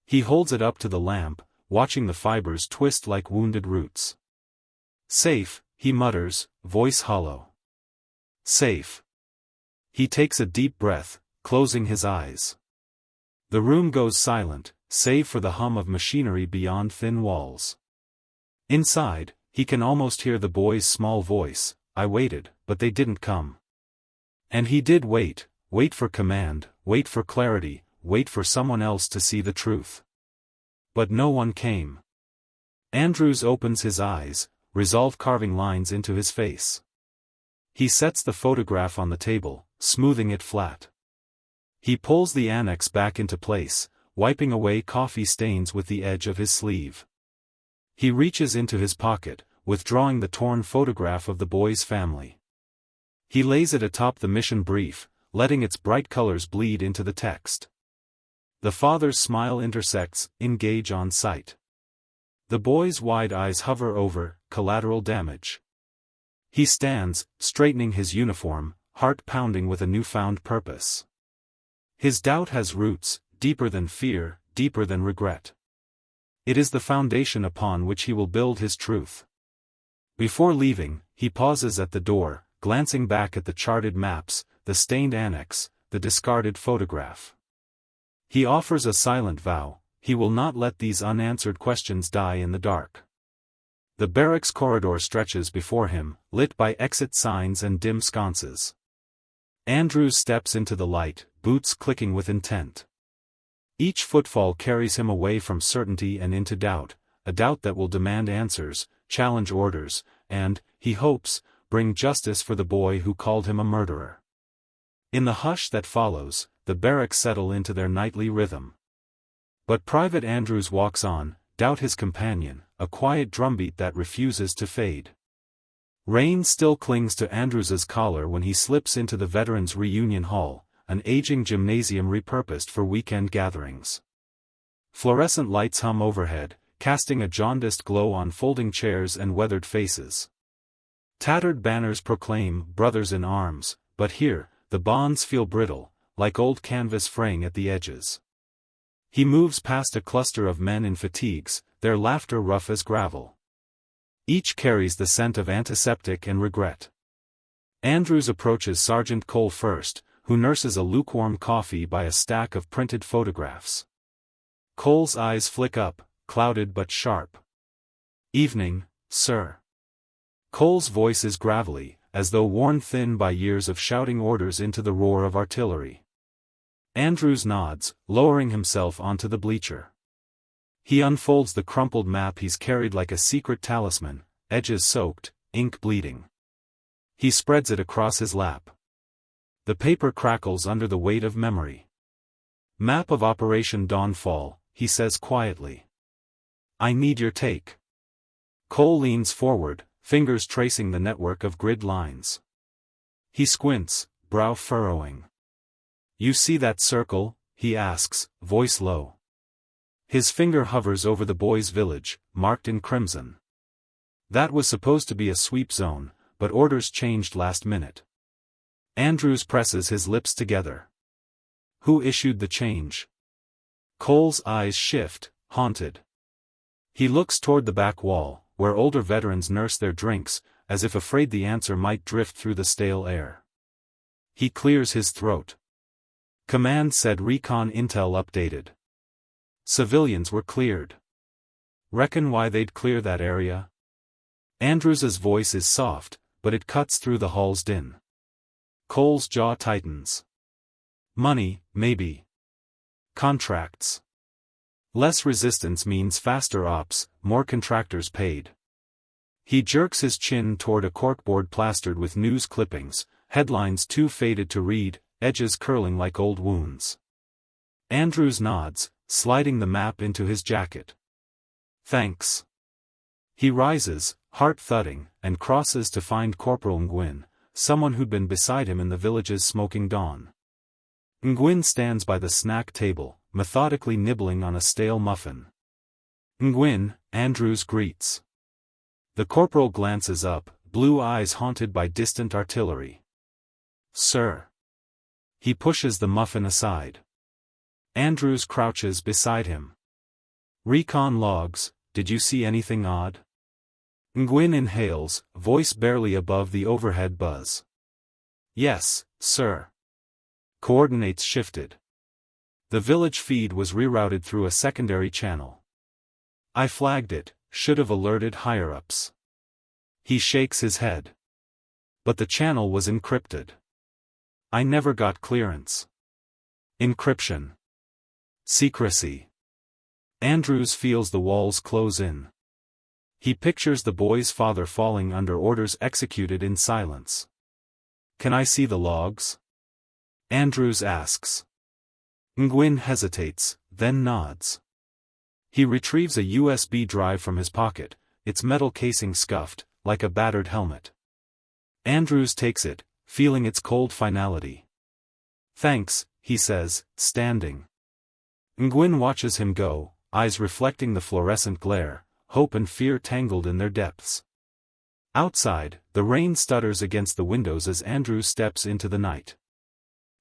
He holds it up to the lamp, watching the fibers twist like wounded roots. Safe, he mutters, voice hollow. Safe. He takes a deep breath, closing his eyes. The room goes silent, save for the hum of machinery beyond thin walls. Inside, he can almost hear the boy's small voice, I waited, but they didn't come. And he did wait, wait for command, wait for clarity, wait for someone else to see the truth. But no one came. Andrews opens his eyes, resolve carving lines into his face. He sets the photograph on the table, smoothing it flat. He pulls the annex back into place, wiping away coffee stains with the edge of his sleeve. He reaches into his pocket, withdrawing the torn photograph of the boy's family. He lays it atop the mission brief, letting its bright colors bleed into the text. The father's smile intersects, engage on sight. The boy's wide eyes hover over, collateral damage. He stands, straightening his uniform, heart pounding with a newfound purpose. His doubt has roots, deeper than fear, deeper than regret. It is the foundation upon which he will build his truth. Before leaving, he pauses at the door, glancing back at the charted maps, the stained annex, the discarded photograph. He offers a silent vow, he will not let these unanswered questions die in the dark. The barracks corridor stretches before him, lit by exit signs and dim sconces. Andrews steps into the light, boots clicking with intent. Each footfall carries him away from certainty and into doubt, a doubt that will demand answers, challenge orders, and, he hopes, bring justice for the boy who called him a murderer. In the hush that follows, the barracks settle into their nightly rhythm. But Private Andrews walks on, doubt his companion, a quiet drumbeat that refuses to fade. Rain still clings to Andrews's collar when he slips into the Veterans Reunion Hall, an aging gymnasium repurposed for weekend gatherings. Fluorescent lights hum overhead, casting a jaundiced glow on folding chairs and weathered faces. Tattered banners proclaim "Brothers in Arms," but here, the bonds feel brittle, like old canvas fraying at the edges. He moves past a cluster of men in fatigues, their laughter rough as gravel. Each carries the scent of antiseptic and regret. Andrews approaches Sergeant Cole first, who nurses a lukewarm coffee by a stack of printed photographs. Cole's eyes flick up, clouded but sharp. "Evening, sir." Cole's voice is gravelly, as though worn thin by years of shouting orders into the roar of artillery. Andrews nods, lowering himself onto the bleacher. He unfolds the crumpled map he's carried like a secret talisman, edges soaked, ink bleeding. He spreads it across his lap. The paper crackles under the weight of memory. "Map of Operation Dawnfall," he says quietly. "I need your take." Cole leans forward, fingers tracing the network of grid lines. He squints, brow furrowing. "You see that circle?" he asks, voice low. His finger hovers over the boys' village, marked in crimson. That was supposed to be a sweep zone, but orders changed last minute. Andrews presses his lips together. "Who issued the change?" Cole's eyes shift, haunted. He looks toward the back wall, where older veterans nurse their drinks, as if afraid the answer might drift through the stale air. He clears his throat. "Command said recon intel updated. Civilians were cleared. Reckon why they'd clear that area?" Andrews's voice is soft, but it cuts through the hall's din. Cole's jaw tightens. "Money, maybe. Contracts. Less resistance means faster ops, more contractors paid." He jerks his chin toward a corkboard plastered with news clippings, headlines too faded to read, edges curling like old wounds. Andrews nods, sliding the map into his jacket. "Thanks." He rises, heart thudding, and crosses to find Corporal Nguyen, someone who'd been beside him in the village's smoking dawn. Nguyen stands by the snack table, methodically nibbling on a stale muffin. "Nguyen," Andrews greets. The corporal glances up, blue eyes haunted by distant artillery. "Sir." He pushes the muffin aside. Andrews crouches beside him. "Recon logs, did you see anything odd?" Nguyen inhales, voice barely above the overhead buzz. "Yes, sir." Coordinates shifted. The village feed was rerouted through a secondary channel. "I flagged it, should have alerted higher-ups." He shakes his head. "But the channel was encrypted. I never got clearance." Encryption. Secrecy. Andrews feels the walls close in. He pictures the boy's father falling under orders executed in silence. "Can I see the logs?" Andrews asks. Nguyen hesitates, then nods. He retrieves a USB drive from his pocket, its metal casing scuffed, like a battered helmet. Andrews takes it, feeling its cold finality. "Thanks," he says, standing. Nguyen watches him go, eyes reflecting the fluorescent glare, hope and fear tangled in their depths. Outside, the rain stutters against the windows as Andrews steps into the night.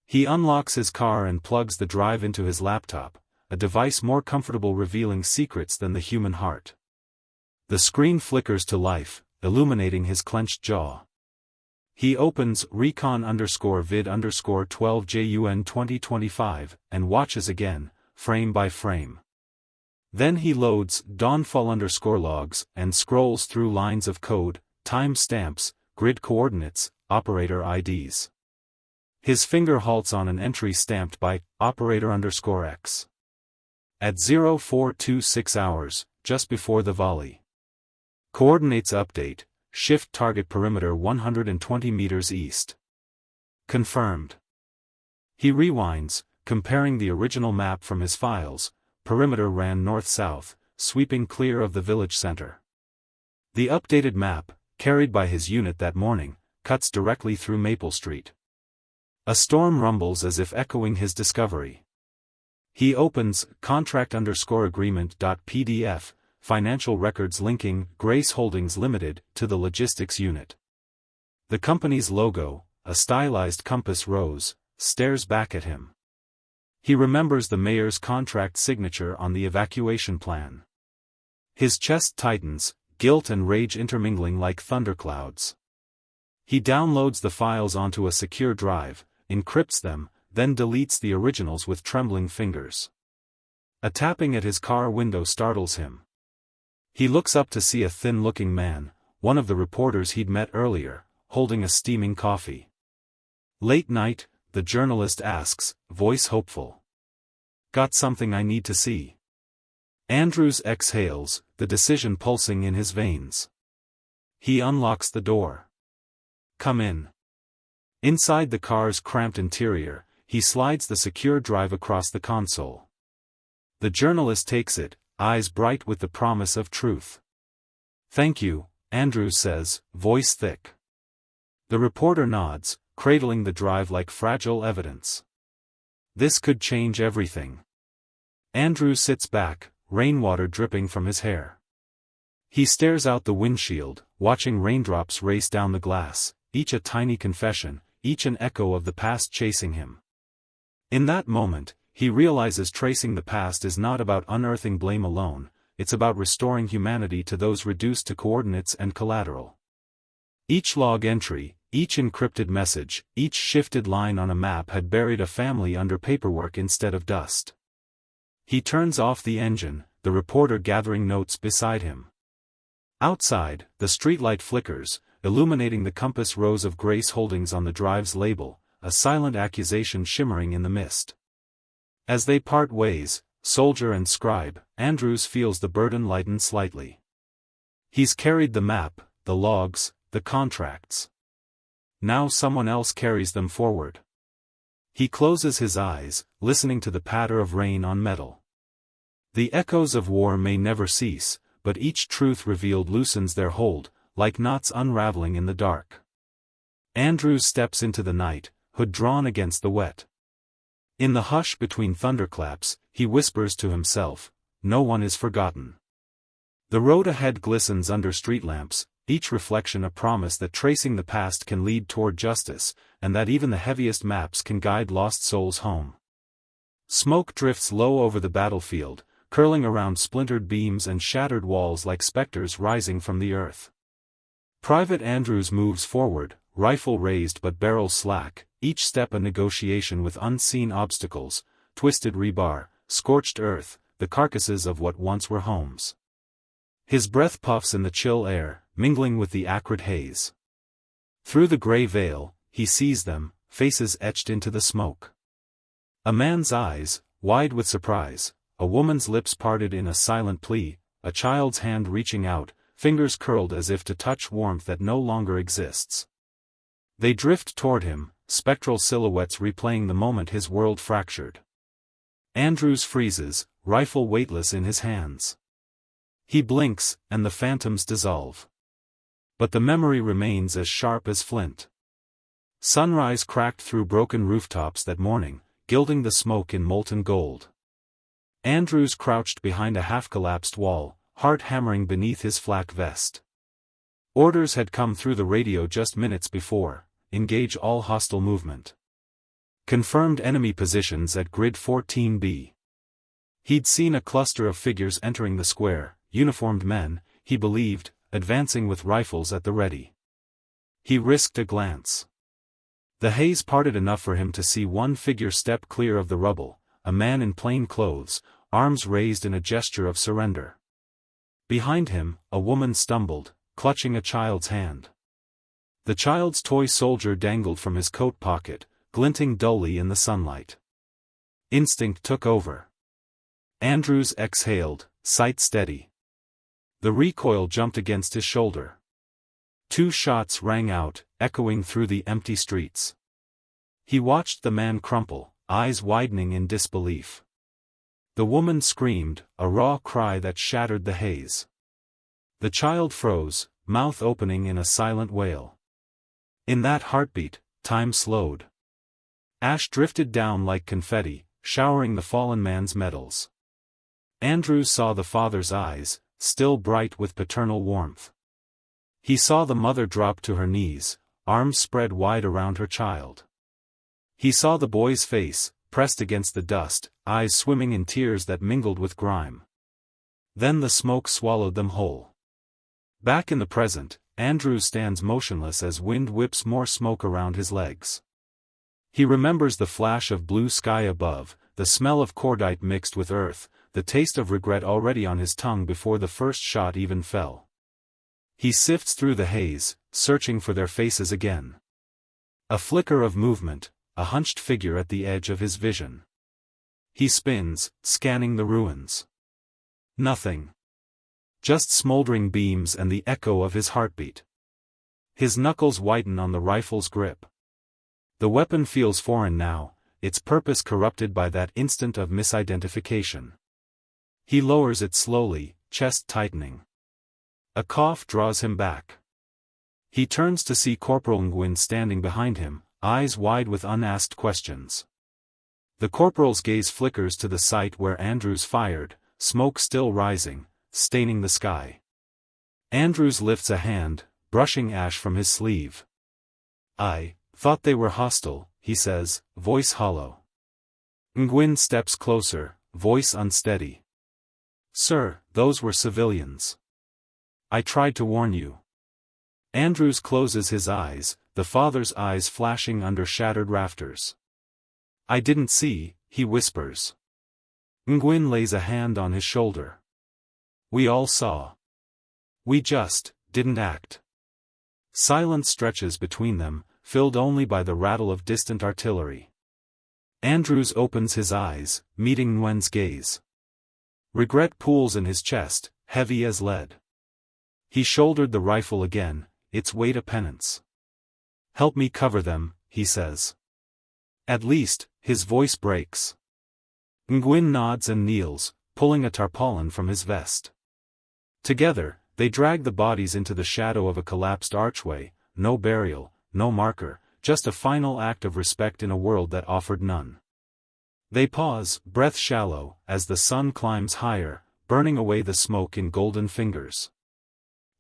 He unlocks his car and plugs the drive into his laptop, a device more comfortable revealing secrets than the human heart. The screen flickers to life, illuminating his clenched jaw. He opens recon_vid_12JUN 2025, and watches again, frame by frame. Then he loads Dawnfall_logs, and scrolls through lines of code, time stamps, grid coordinates, operator IDs. His finger halts on an entry stamped by operator_X. At 0426 hours, just before the volley. Coordinates update, shift target perimeter 120 meters east. Confirmed. He rewinds, comparing the original map from his files. Perimeter ran north-south, sweeping clear of the village center. The updated map, carried by his unit that morning, cuts directly through Maple Street. A storm rumbles as if echoing his discovery. He opens contract_agreement.pdf, financial records linking Grace Holdings Limited to the logistics unit. The company's logo, a stylized compass rose, stares back at him. He remembers the mayor's contract signature on the evacuation plan. His chest tightens, guilt and rage intermingling like thunderclouds. He downloads the files onto a secure drive, encrypts them, then deletes the originals with trembling fingers. A tapping at his car window startles him. He looks up to see a thin-looking man, one of the reporters he'd met earlier, holding a steaming coffee. "Late night?" the journalist asks, voice hopeful. "Got something I need to see." Andrews exhales, the decision pulsing in his veins. He unlocks the door. "Come in." Inside the car's cramped interior, he slides the secure drive across the console. The journalist takes it, eyes bright with the promise of truth. "Thank you," Andrews says, voice thick. The reporter nods, cradling the drive like fragile evidence. This could change everything. Andrews sits back, rainwater dripping from his hair. He stares out the windshield, watching raindrops race down the glass, each a tiny confession, each an echo of the past chasing him. In that moment, he realizes tracing the past is not about unearthing blame alone, it's about restoring humanity to those reduced to coordinates and collateral. Each log entry, each encrypted message, each shifted line on a map had buried a family under paperwork instead of dust. He turns off the engine, the reporter gathering notes beside him. Outside, the streetlight flickers, illuminating the compass rose of Grace Holdings on the drive's label, a silent accusation shimmering in the mist. As they part ways, soldier and scribe, Andrews feels the burden lighten slightly. He's carried the map, the logs, the contracts. Now someone else carries them forward. He closes his eyes, listening to the patter of rain on metal. The echoes of war may never cease, but each truth revealed loosens their hold, like knots unraveling in the dark. Andrews steps into the night, hood drawn against the wet. In the hush between thunderclaps, he whispers to himself, "No one is forgotten." The road ahead glistens under street lamps, each reflection a promise that tracing the past can lead toward justice, and that even the heaviest maps can guide lost souls home. Smoke drifts low over the battlefield, curling around splintered beams and shattered walls like specters rising from the earth. Private Andrews moves forward, rifle raised but barrel slack, each step a negotiation with unseen obstacles, twisted rebar, scorched earth, the carcasses of what once were homes. His breath puffs in the chill air, mingling with the acrid haze. Through the gray veil, he sees them, faces etched into the smoke. A man's eyes, wide with surprise, a woman's lips parted in a silent plea, a child's hand reaching out, fingers curled as if to touch warmth that no longer exists. They drift toward him, spectral silhouettes replaying the moment his world fractured. Andrews freezes, rifle weightless in his hands. He blinks, and the phantoms dissolve. But the memory remains as sharp as flint. Sunrise cracked through broken rooftops that morning, gilding the smoke in molten gold. Andrews crouched behind a half-collapsed wall, heart hammering beneath his flak vest. Orders had come through the radio just minutes before: engage all hostile movement. Confirmed enemy positions at grid 14B. He'd seen a cluster of figures entering the square, uniformed men, he believed, advancing with rifles at the ready. He risked a glance. The haze parted enough for him to see one figure step clear of the rubble, a man in plain clothes, arms raised in a gesture of surrender. Behind him, a woman stumbled, clutching a child's hand. The child's toy soldier dangled from his coat pocket, glinting dully in the sunlight. Instinct took over. Andrews exhaled, sight steady. The recoil jumped against his shoulder. 2 shots rang out, echoing through the empty streets. He watched the man crumple, eyes widening in disbelief. The woman screamed, a raw cry that shattered the haze. The child froze, mouth opening in a silent wail. In that heartbeat, time slowed. Ash drifted down like confetti, showering the fallen man's medals. Andrews saw the father's eyes, still bright with paternal warmth. He saw the mother drop to her knees, arms spread wide around her child. He saw the boy's face, pressed against the dust, eyes swimming in tears that mingled with grime. Then the smoke swallowed them whole. Back in the present, Andrews stands motionless as wind whips more smoke around his legs. He remembers the flash of blue sky above, the smell of cordite mixed with earth, the taste of regret already on his tongue before the first shot even fell. He sifts through the haze, searching for their faces again. A flicker of movement, a hunched figure at the edge of his vision. He spins, scanning the ruins. Nothing. Just smoldering beams and the echo of his heartbeat. His knuckles whiten on the rifle's grip. The weapon feels foreign now, its purpose corrupted by that instant of misidentification. He lowers it slowly, chest tightening. A cough draws him back. He turns to see Corporal Nguyen standing behind him, eyes wide with unasked questions. The corporal's gaze flickers to the site where Andrews fired, smoke still rising, staining the sky. Andrews lifts a hand, brushing ash from his sleeve. "I thought they were hostile," he says, voice hollow. Nguyen steps closer, voice unsteady. "Sir, those were civilians. I tried to warn you." Andrews closes his eyes, the father's eyes flashing under shattered rafters. "I didn't see," he whispers. Nguyen lays a hand on his shoulder. "We all saw. We just didn't act." Silence stretches between them, filled only by the rattle of distant artillery. Andrews opens his eyes, meeting Nguyen's gaze. Regret pools in his chest, heavy as lead. He shouldered the rifle again, its weight a penance. "Help me cover them," he says. At least, his voice breaks. Nguyen nods and kneels, pulling a tarpaulin from his vest. Together, they drag the bodies into the shadow of a collapsed archway, no burial, no marker, just a final act of respect in a world that offered none. They pause, breath shallow, as the sun climbs higher, burning away the smoke in golden fingers.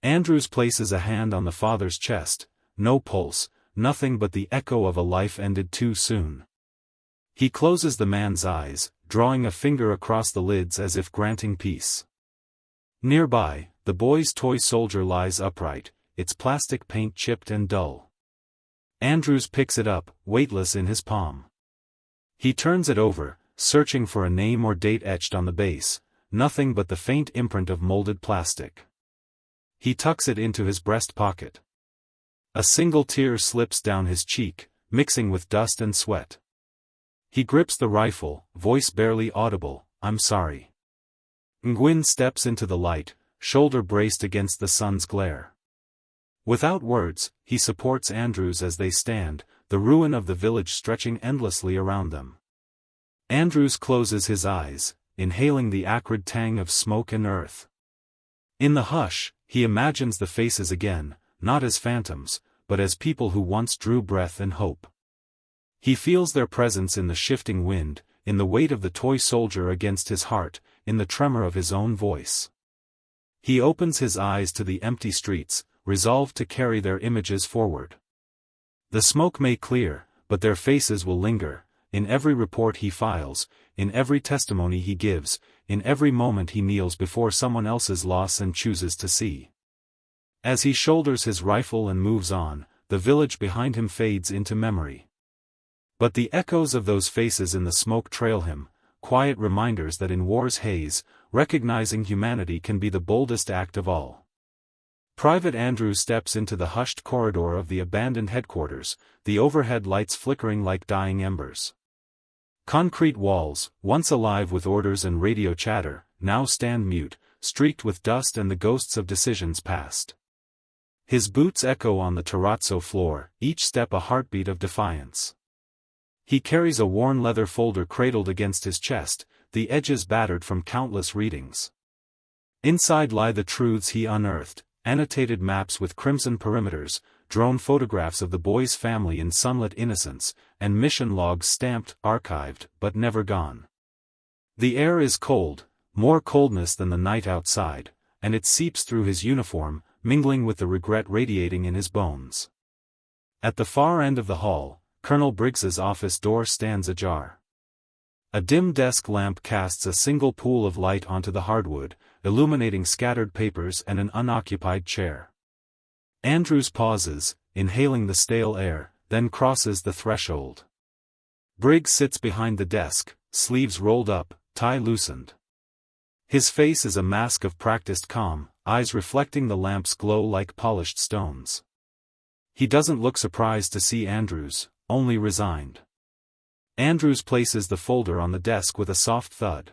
Andrews places a hand on the father's chest, no pulse, nothing but the echo of a life ended too soon. He closes the man's eyes, drawing a finger across the lids as if granting peace. Nearby, the boy's toy soldier lies upright, its plastic paint chipped and dull. Andrews picks it up, weightless in his palm. He turns it over, searching for a name or date etched on the base, nothing but the faint imprint of molded plastic. He tucks it into his breast pocket. A single tear slips down his cheek, mixing with dust and sweat. He grips the rifle, voice barely audible, "I'm sorry." Nguyen steps into the light, shoulder braced against the sun's glare. Without words, he supports Andrews as they stand, the ruin of the village stretching endlessly around them. Andrews closes his eyes, inhaling the acrid tang of smoke and earth. In the hush, he imagines the faces again, not as phantoms, but as people who once drew breath and hope. He feels their presence in the shifting wind, in the weight of the toy soldier against his heart, in the tremor of his own voice. He opens his eyes to the empty streets, resolved to carry their images forward. The smoke may clear, but their faces will linger, in every report he files, in every testimony he gives, in every moment he kneels before someone else's loss and chooses to see. As he shoulders his rifle and moves on, the village behind him fades into memory. But the echoes of those faces in the smoke trail him, quiet reminders that in war's haze, recognizing humanity can be the boldest act of all. Private Andrews steps into the hushed corridor of the abandoned headquarters, the overhead lights flickering like dying embers. Concrete walls, once alive with orders and radio chatter, now stand mute, streaked with dust and the ghosts of decisions past. His boots echo on the terrazzo floor, each step a heartbeat of defiance. He carries a worn leather folder cradled against his chest, the edges battered from countless readings. Inside lie the truths he unearthed, annotated maps with crimson perimeters, drone photographs of the boy's family in sunlit innocence, and mission logs stamped, archived, but never gone. The air is cold, more coldness than the night outside, and it seeps through his uniform, mingling with the regret radiating in his bones. At the far end of the hall, Colonel Briggs's office door stands ajar. A dim desk lamp casts a single pool of light onto the hardwood, illuminating scattered papers and an unoccupied chair. Andrews pauses, inhaling the stale air, then crosses the threshold. Briggs sits behind the desk, sleeves rolled up, tie loosened. His face is a mask of practiced calm, eyes reflecting the lamp's glow like polished stones. He doesn't look surprised to see Andrews, only resigned. Andrews places the folder on the desk with a soft thud.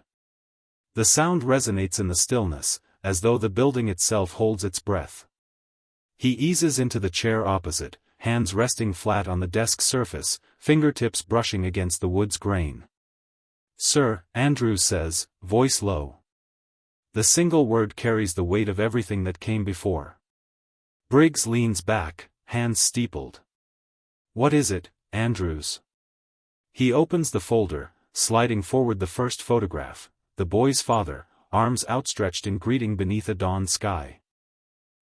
The sound resonates in the stillness, as though the building itself holds its breath. He eases into the chair opposite, hands resting flat on the desk surface, fingertips brushing against the wood's grain. "Sir," Andrews says, voice low. The single word carries the weight of everything that came before. Briggs leans back, hands steepled. "What is it, Andrews?" He opens the folder, sliding forward the first photograph, the boy's father, arms outstretched in greeting beneath a dawn sky.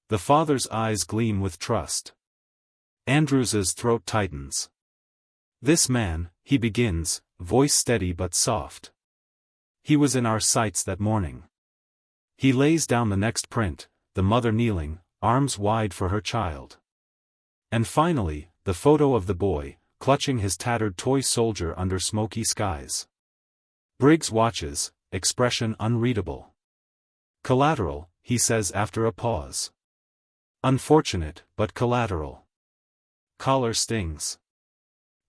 The father's eyes gleam with trust. Andrews's throat tightens. "This man," he begins, voice steady but soft. "He was in our sights that morning." He lays down the next print, the mother kneeling, arms wide for her child. And finally, the photo of the boy, clutching his tattered toy soldier under smoky skies. Briggs watches, expression unreadable. "Collateral," he says after a pause. "Unfortunate, but collateral. Collar stings."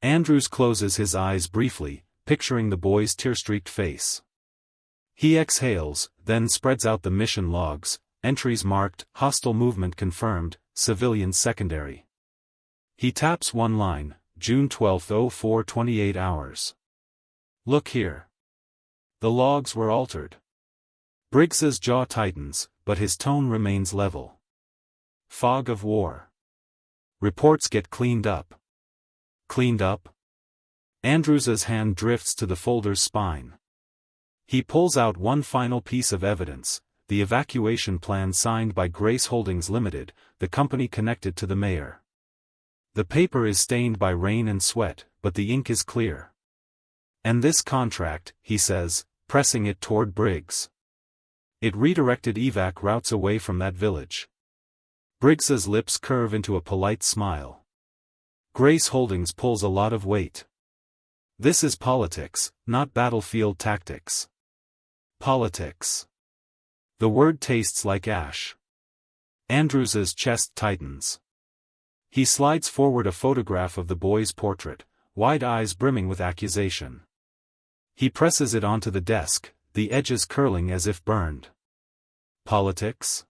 Andrews closes his eyes briefly, picturing the boy's tear-streaked face. He exhales, then spreads out the mission logs, entries marked, hostile movement confirmed, civilian secondary. He taps one line, June 12, 04, 28 hours. "Look here." The logs were altered. Briggs's jaw tightens, but his tone remains level. "Fog of war. Reports get cleaned up." "Cleaned up?" Andrews's hand drifts to the folder's spine. He pulls out one final piece of evidence, the evacuation plan signed by Grace Holdings Limited, the company connected to the mayor. The paper is stained by rain and sweat, but the ink is clear. "And this contract," he says, pressing it toward Briggs. "It redirected evac routes away from that village." Briggs's lips curve into a polite smile. "Grace Holdings pulls a lot of weight. This is politics, not battlefield tactics." Politics. The word tastes like ash. Andrews's chest tightens. He slides forward a photograph of the boy's portrait, wide eyes brimming with accusation. He presses it onto the desk, the edges curling as if burned. "Politics?"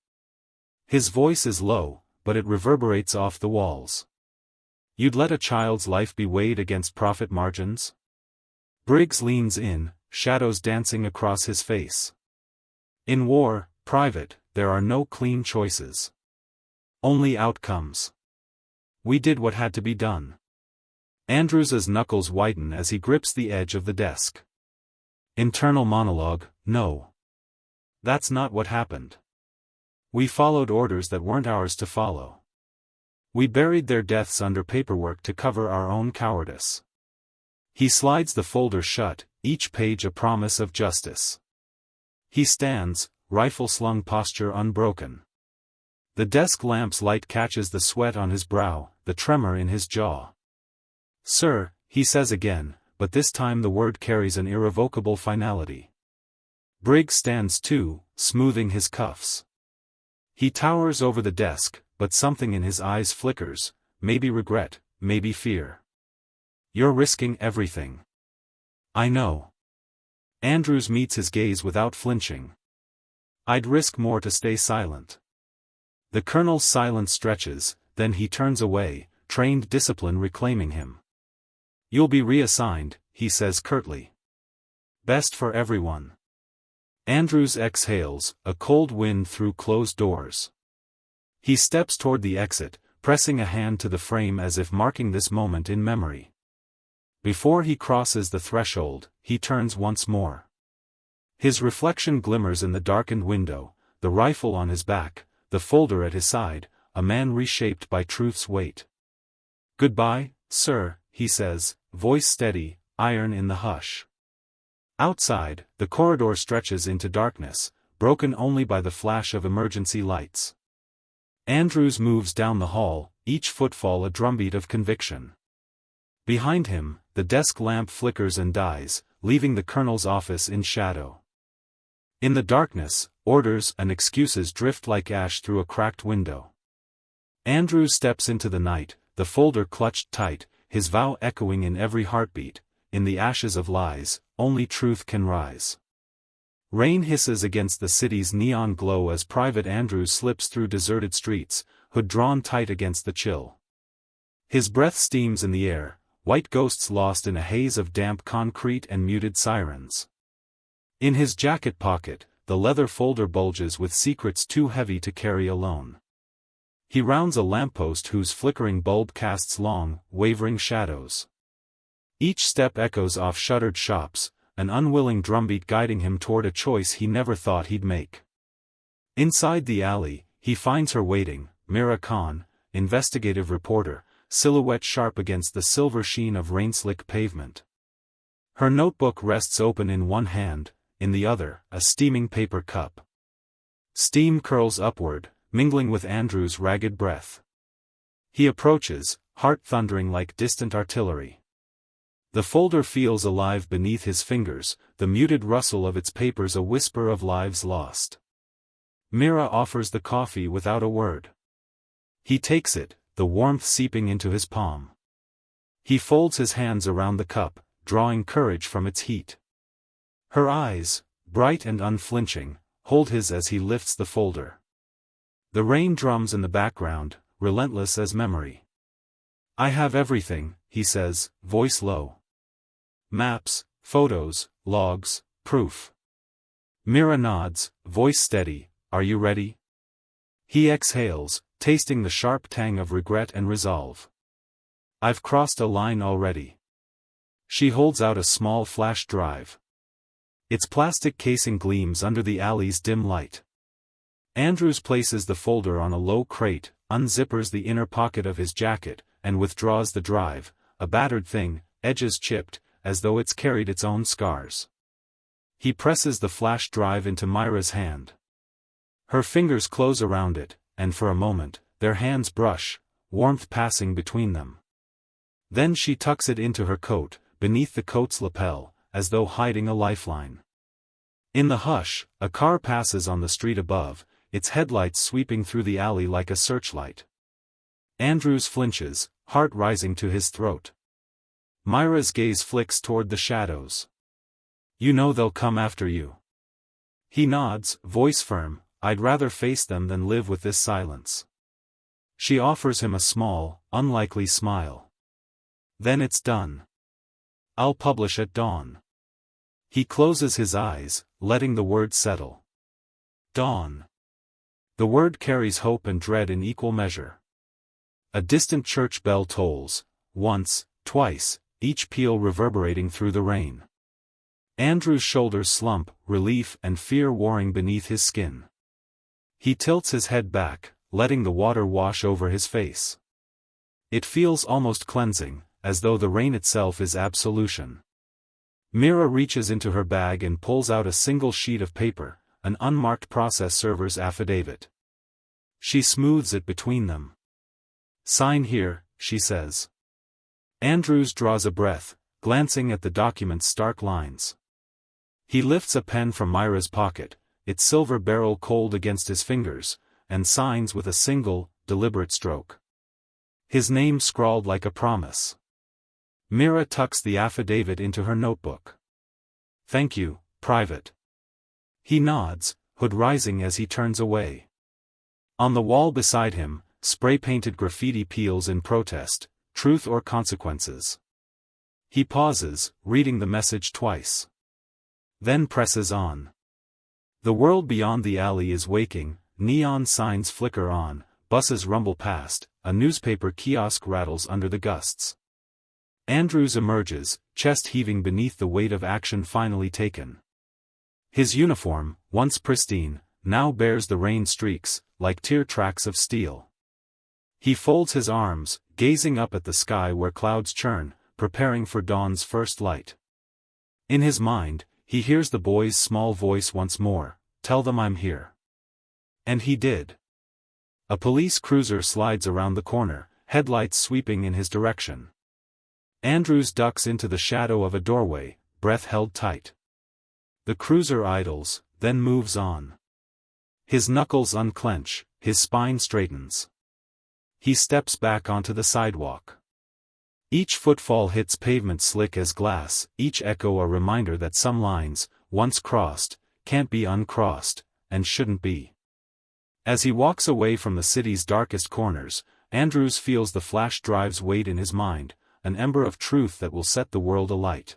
His voice is low, but it reverberates off the walls. "You'd let a child's life be weighed against profit margins?" Briggs leans in, shadows dancing across his face. "In war, private, there are no clean choices. Only outcomes. We did what had to be done." Andrews's knuckles whiten as he grips the edge of the desk. Internal monologue, "No. That's not what happened. We followed orders that weren't ours to follow. We buried their deaths under paperwork to cover our own cowardice." He slides the folder shut, each page a promise of justice. He stands, rifle-slung posture unbroken. The desk lamp's light catches the sweat on his brow, the tremor in his jaw. "Sir," he says again, but this time the word carries an irrevocable finality. Briggs stands too, smoothing his cuffs. He towers over the desk, but something in his eyes flickers, maybe regret, maybe fear. "You're risking everything." "I know." Andrews meets his gaze without flinching. "I'd risk more to stay silent." The colonel's silence stretches, then he turns away, trained discipline reclaiming him. "You'll be reassigned," he says curtly. "Best for everyone." Andrews exhales, a cold wind through closed doors. He steps toward the exit, pressing a hand to the frame as if marking this moment in memory. Before he crosses the threshold, he turns once more. His reflection glimmers in the darkened window, the rifle on his back, the folder at his side, a man reshaped by truth's weight. "Goodbye, sir," he says, voice steady, iron in the hush. Outside, the corridor stretches into darkness, broken only by the flash of emergency lights. Andrews moves down the hall, each footfall a drumbeat of conviction. Behind him, the desk lamp flickers and dies, leaving the colonel's office in shadow. In the darkness, orders and excuses drift like ash through a cracked window. Andrews steps into the night, the folder clutched tight, his vow echoing in every heartbeat. In the ashes of lies, only truth can rise. Rain hisses against the city's neon glow as Private Andrews slips through deserted streets, hood drawn tight against the chill. His breath steams in the air, white ghosts lost in a haze of damp concrete and muted sirens. In his jacket pocket, the leather folder bulges with secrets too heavy to carry alone. He rounds a lamppost whose flickering bulb casts long, wavering shadows. Each step echoes off shuttered shops, an unwilling drumbeat guiding him toward a choice he never thought he'd make. Inside the alley, he finds her waiting, Mira Khan, investigative reporter, silhouette sharp against the silver sheen of rain-slick pavement. Her notebook rests open in one hand, in the other, a steaming paper cup. Steam curls upward, mingling with Andrew's ragged breath. He approaches, heart thundering like distant artillery. The folder feels alive beneath his fingers, the muted rustle of its papers a whisper of lives lost. Mira offers the coffee without a word. He takes it, the warmth seeping into his palm. He folds his hands around the cup, drawing courage from its heat. Her eyes, bright and unflinching, hold his as he lifts the folder. The rain drums in the background, relentless as memory. "I have everything," he says, voice low. "Maps, photos, logs, proof." Mira nods, voice steady, "Are you ready?" He exhales, tasting the sharp tang of regret and resolve. "I've crossed a line already." She holds out a small flash drive. Its plastic casing gleams under the alley's dim light. Andrews places the folder on a low crate, unzippers the inner pocket of his jacket, and withdraws the drive, a battered thing, edges chipped, as though it's carried its own scars. He presses the flash drive into Myra's hand. Her fingers close around it, and for a moment, their hands brush, warmth passing between them. Then she tucks it into her coat, beneath the coat's lapel, as though hiding a lifeline. In the hush, a car passes on the street above, its headlights sweeping through the alley like a searchlight. Andrews flinches, heart rising to his throat. Myra's gaze flicks toward the shadows. "You know they'll come after you." He nods, voice firm, "I'd rather face them than live with this silence." She offers him a small, unlikely smile. "Then it's done. I'll publish at dawn." He closes his eyes, letting the word settle. Dawn. The word carries hope and dread in equal measure. A distant church bell tolls, once, twice, each peal reverberating through the rain. Andrew's shoulders slump, relief and fear warring beneath his skin. He tilts his head back, letting the water wash over his face. It feels almost cleansing, as though the rain itself is absolution. Mira reaches into her bag and pulls out a single sheet of paper, an unmarked process server's affidavit. She smooths it between them. "Sign here," she says. Andrews draws a breath, glancing at the document's stark lines. He lifts a pen from Myra's pocket, its silver barrel cold against his fingers, and signs with a single, deliberate stroke. His name scrawled like a promise. Mira tucks the affidavit into her notebook. "Thank you, Private." He nods, hood rising as he turns away. On the wall beside him, spray-painted graffiti peels in protest, "Truth or consequences." He pauses, reading the message twice. Then presses on. The world beyond the alley is waking, neon signs flicker on, buses rumble past, a newspaper kiosk rattles under the gusts. Andrews emerges, chest heaving beneath the weight of action finally taken. His uniform, once pristine, now bears the rain streaks, like tear tracks of steel. He folds his arms, gazing up at the sky where clouds churn, preparing for dawn's first light. In his mind, he hears the boy's small voice once more, "Tell them I'm here." And he did. A police cruiser slides around the corner, headlights sweeping in his direction. Andrews ducks into the shadow of a doorway, breath held tight. The cruiser idles, then moves on. His knuckles unclench, his spine straightens. He steps back onto the sidewalk. Each footfall hits pavement slick as glass, each echo a reminder that some lines, once crossed, can't be uncrossed, and shouldn't be. As he walks away from the city's darkest corners, Andrews feels the flash drive's weight in his mind, an ember of truth that will set the world alight.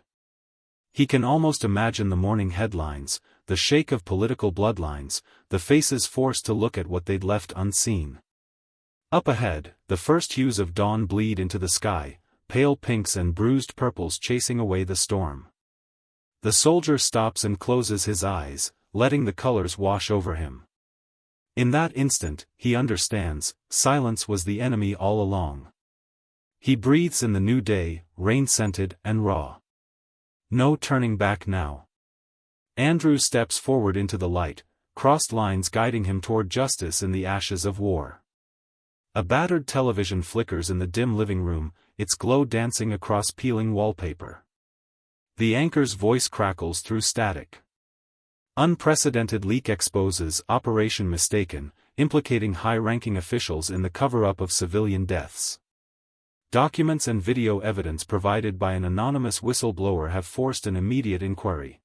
He can almost imagine the morning headlines, the shake of political bloodlines, the faces forced to look at what they'd left unseen. Up ahead, the first hues of dawn bleed into the sky, pale pinks and bruised purples chasing away the storm. The soldier stops and closes his eyes, letting the colors wash over him. In that instant, he understands, silence was the enemy all along. He breathes in the new day, rain-scented and raw. No turning back now. Andrews steps forward into the light, crossed lines guiding him toward justice in the ashes of war. A battered television flickers in the dim living room, its glow dancing across peeling wallpaper. The anchor's voice crackles through static. Unprecedented leak exposes Operation Mistaken, implicating high-ranking officials in the cover-up of civilian deaths. Documents and video evidence provided by an anonymous whistleblower have forced an immediate inquiry.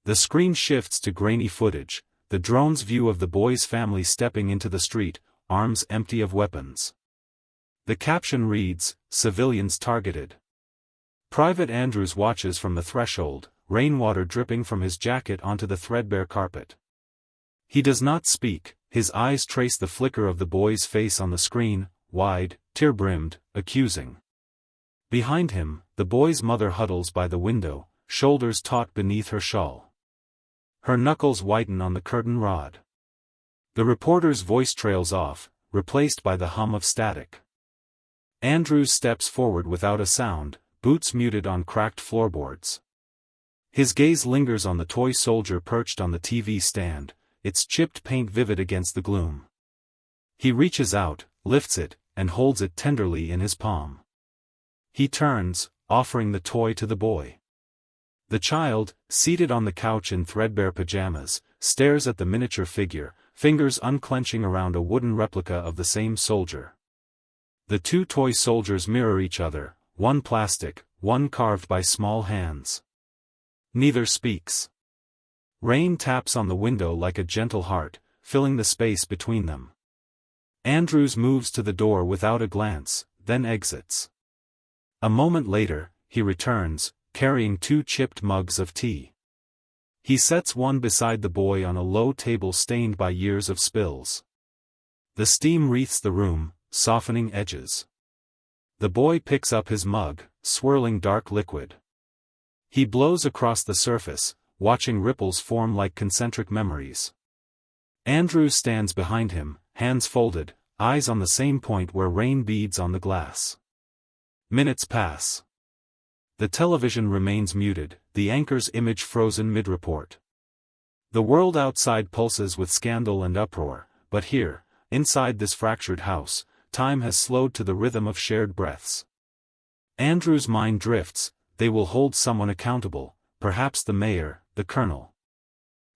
The screen shifts to grainy footage, the drone's view of the boy's family stepping into the street, arms empty of weapons. The caption reads, "Civilians targeted." Private Andrews watches from the threshold, rainwater dripping from his jacket onto the threadbare carpet. He does not speak, his eyes trace the flicker of the boy's face on the screen, wide, tear-brimmed, accusing. Behind him, the boy's mother huddles by the window, shoulders taut beneath her shawl. Her knuckles whiten on the curtain rod. The reporter's voice trails off, replaced by the hum of static. Andrews steps forward without a sound, boots muted on cracked floorboards. His gaze lingers on the toy soldier perched on the TV stand, its chipped paint vivid against the gloom. He reaches out, lifts it, and holds it tenderly in his palm. He turns, offering the toy to the boy. The child, seated on the couch in threadbare pajamas, stares at the miniature figure, fingers unclenching around a wooden replica of the same soldier. The two toy soldiers mirror each other, one plastic, one carved by small hands. Neither speaks. Rain taps on the window like a gentle heart, filling the space between them. Andrews moves to the door without a glance, then exits. A moment later, he returns, carrying two chipped mugs of tea. He sets one beside the boy on a low table stained by years of spills. The steam wreaths the room, softening edges. The boy picks up his mug, swirling dark liquid. He blows across the surface, watching ripples form like concentric memories. Andrews stands behind him, hands folded, eyes on the same point where rain beads on the glass. Minutes pass. The television remains muted, the anchor's image frozen mid-report. The world outside pulses with scandal and uproar, but here, inside this fractured house, time has slowed to the rhythm of shared breaths. Andrews' mind drifts, they will hold someone accountable, perhaps the mayor, the colonel.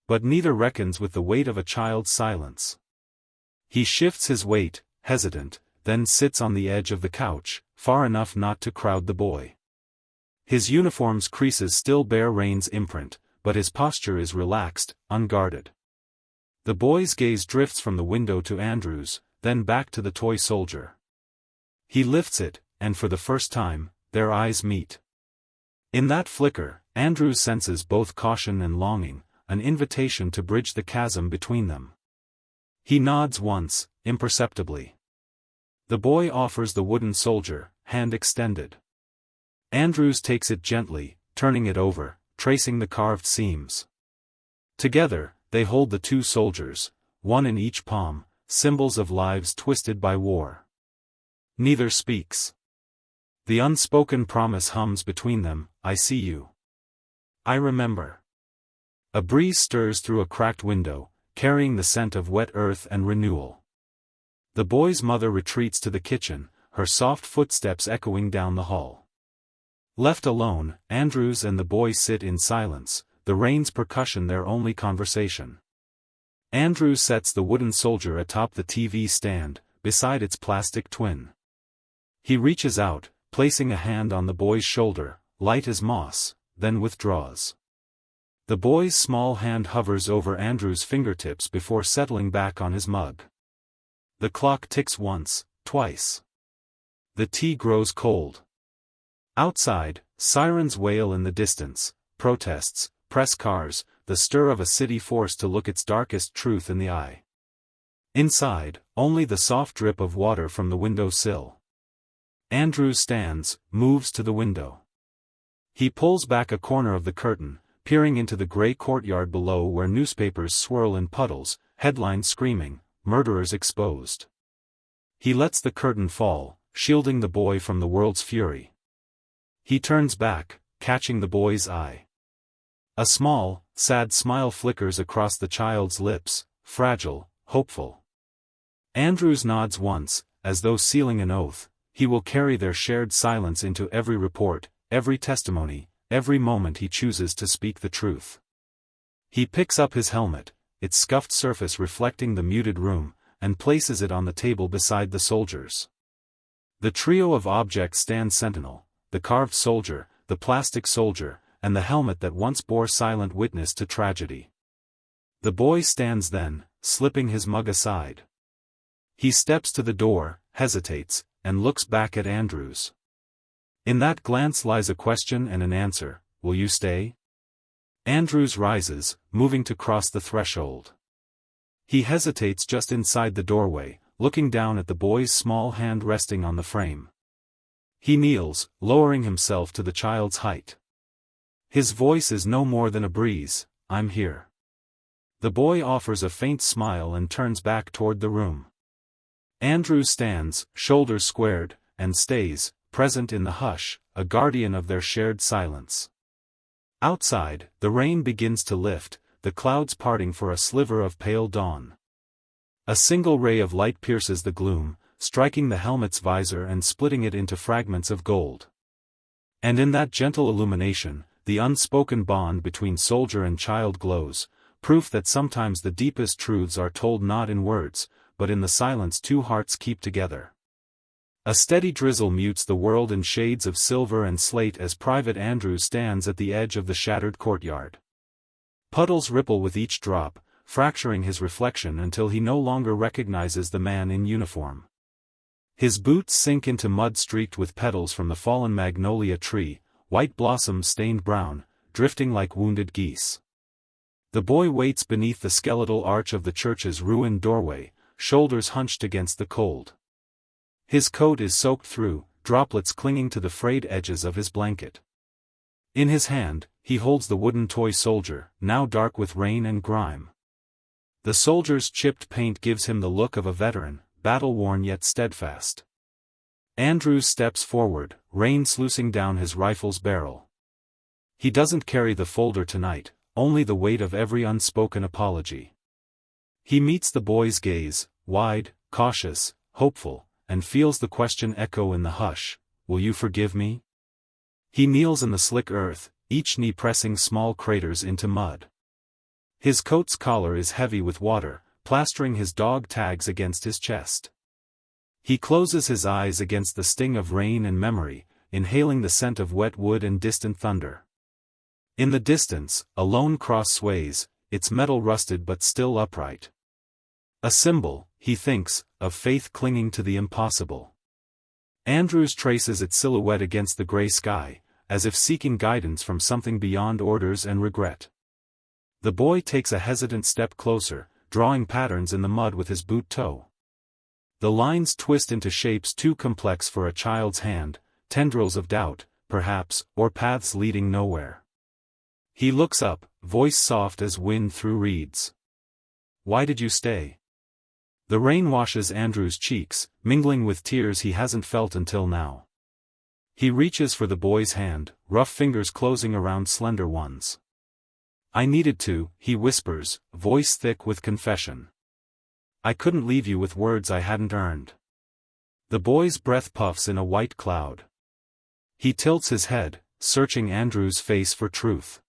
But neither reckons with the weight of a child's silence. He shifts his weight, hesitant, then sits on the edge of the couch, far enough not to crowd the boy. His uniform's creases still bear Rain's imprint, but his posture is relaxed, unguarded. The boy's gaze drifts from the window to Andrews, then back to the toy soldier. He lifts it, and for the first time, their eyes meet. In that flicker, Andrews senses both caution and longing, an invitation to bridge the chasm between them. He nods once, imperceptibly. The boy offers the wooden soldier, hand extended. Andrews takes it gently, turning it over, tracing the carved seams. Together, they hold the two soldiers, one in each palm, symbols of lives twisted by war. Neither speaks. The unspoken promise hums between them, I see you. I remember. A breeze stirs through a cracked window, carrying the scent of wet earth and renewal. The boy's mother retreats to the kitchen, her soft footsteps echoing down the hall. Left alone, Andrews and the boy sit in silence, the rain's percussion their only conversation. Andrews sets the wooden soldier atop the TV stand, beside its plastic twin. He reaches out, placing a hand on the boy's shoulder, light as moss, then withdraws. The boy's small hand hovers over Andrew's fingertips before settling back on his mug. The clock ticks once, twice. The tea grows cold. Outside, sirens wail in the distance, protests, press cars, the stir of a city forced to look its darkest truth in the eye. Inside, only the soft drip of water from the window sill. Andrews stands, moves to the window. He pulls back a corner of the curtain, peering into the gray courtyard below where newspapers swirl in puddles, headlines screaming, "Murderers exposed." He lets the curtain fall, shielding the boy from the world's fury. He turns back, catching the boy's eye. A small, sad smile flickers across the child's lips, fragile, hopeful. Andrews nods once, as though sealing an oath. He will carry their shared silence into every report, every testimony, every moment he chooses to speak the truth. He picks up his helmet, its scuffed surface reflecting the muted room, and places it on the table beside the soldiers. The trio of objects stand sentinel, the carved soldier, the plastic soldier, and the helmet that once bore silent witness to tragedy. The boy stands then, slipping his mug aside. He steps to the door, hesitates, and looks back at Andrews. In that glance lies a question and an answer, will you stay? Andrews rises, moving to cross the threshold. He hesitates just inside the doorway, looking down at the boy's small hand resting on the frame. He kneels, lowering himself to the child's height. His voice is no more than a breeze, I'm here. The boy offers a faint smile and turns back toward the room. Andrews stands, shoulders squared, and stays, present in the hush, a guardian of their shared silence. Outside, the rain begins to lift, the clouds parting for a sliver of pale dawn. A single ray of light pierces the gloom, striking the helmet's visor and splitting it into fragments of gold. And in that gentle illumination, the unspoken bond between soldier and child glows, proof that sometimes the deepest truths are told not in words, but in the silence two hearts keep together. A steady drizzle mutes the world in shades of silver and slate as Private Andrews stands at the edge of the shattered courtyard. Puddles ripple with each drop, fracturing his reflection until he no longer recognizes the man in uniform. His boots sink into mud streaked with petals from the fallen magnolia tree, white blossoms stained brown, drifting like wounded geese. The boy waits beneath the skeletal arch of the church's ruined doorway, shoulders hunched against the cold. His coat is soaked through, droplets clinging to the frayed edges of his blanket. In his hand, he holds the wooden toy soldier, now dark with rain and grime. The soldier's chipped paint gives him the look of a veteran, battle-worn yet steadfast. Andrews steps forward, rain sluicing down his rifle's barrel. He doesn't carry the folder tonight, only the weight of every unspoken apology. He meets the boy's gaze, wide, cautious, hopeful, and feels the question echo in the hush, will you forgive me? He kneels in the slick earth, each knee pressing small craters into mud. His coat's collar is heavy with water, plastering his dog tags against his chest. He closes his eyes against the sting of rain and memory, inhaling the scent of wet wood and distant thunder. In the distance, a lone cross sways, its metal rusted but still upright. A symbol, he thinks, of faith clinging to the impossible. Andrews traces its silhouette against the gray sky, as if seeking guidance from something beyond orders and regret. The boy takes a hesitant step closer, drawing patterns in the mud with his boot toe. The lines twist into shapes too complex for a child's hand, tendrils of doubt, perhaps, or paths leading nowhere. He looks up, voice soft as wind through reeds. "Why did you stay?" The rain washes Andrew's cheeks, mingling with tears he hasn't felt until now. He reaches for the boy's hand, rough fingers closing around slender ones. "I needed to," he whispers, voice thick with confession. "I couldn't leave you with words I hadn't earned." The boy's breath puffs in a white cloud. He tilts his head, searching Andrew's face for truth.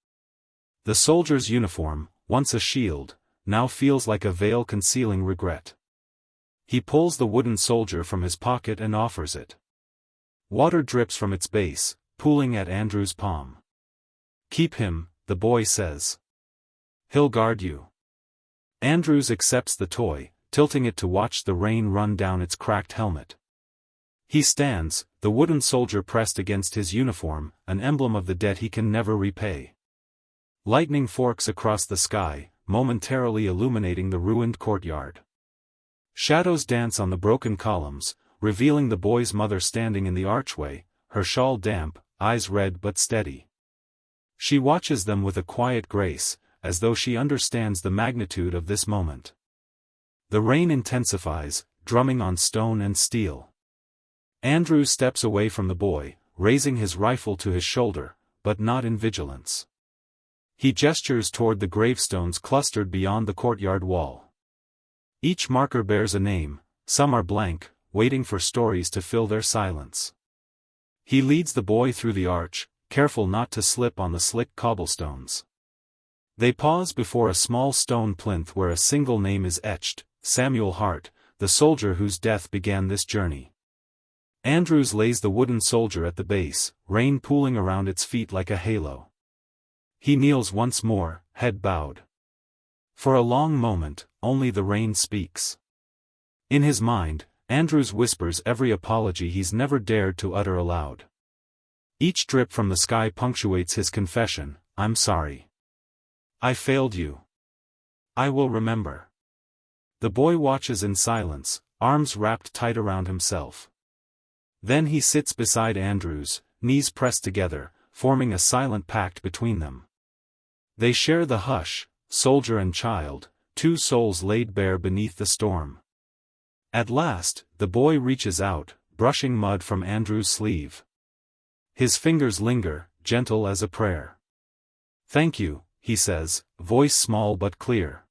The soldier's uniform, once a shield, now feels like a veil concealing regret. He pulls the wooden soldier from his pocket and offers it. Water drips from its base, pooling at Andrew's palm. "Keep him," the boy says. "He'll guard you." Andrews accepts the toy, tilting it to watch the rain run down its cracked helmet. He stands, the wooden soldier pressed against his uniform, an emblem of the debt he can never repay. Lightning forks across the sky, momentarily illuminating the ruined courtyard. Shadows dance on the broken columns, revealing the boy's mother standing in the archway, her shawl damp, eyes red but steady. She watches them with a quiet grace, as though she understands the magnitude of this moment. The rain intensifies, drumming on stone and steel. Andrew steps away from the boy, raising his rifle to his shoulder, but not in vigilance. He gestures toward the gravestones clustered beyond the courtyard wall. Each marker bears a name, some are blank, waiting for stories to fill their silence. He leads the boy through the arch, careful not to slip on the slick cobblestones. They pause before a small stone plinth where a single name is etched, Samuel Hart, the soldier whose death began this journey. Andrews lays the wooden soldier at the base, rain pooling around its feet like a halo. He kneels once more, head bowed. For a long moment, only the rain speaks. In his mind, Andrews whispers every apology he's never dared to utter aloud. Each drip from the sky punctuates his confession, "I'm sorry. I failed you. I will remember." The boy watches in silence, arms wrapped tight around himself. Then he sits beside Andrews, knees pressed together, forming a silent pact between them. They share the hush, soldier and child, two souls laid bare beneath the storm. At last, the boy reaches out, brushing mud from Andrew's sleeve. His fingers linger, gentle as a prayer. "Thank you," he says, voice small but clear.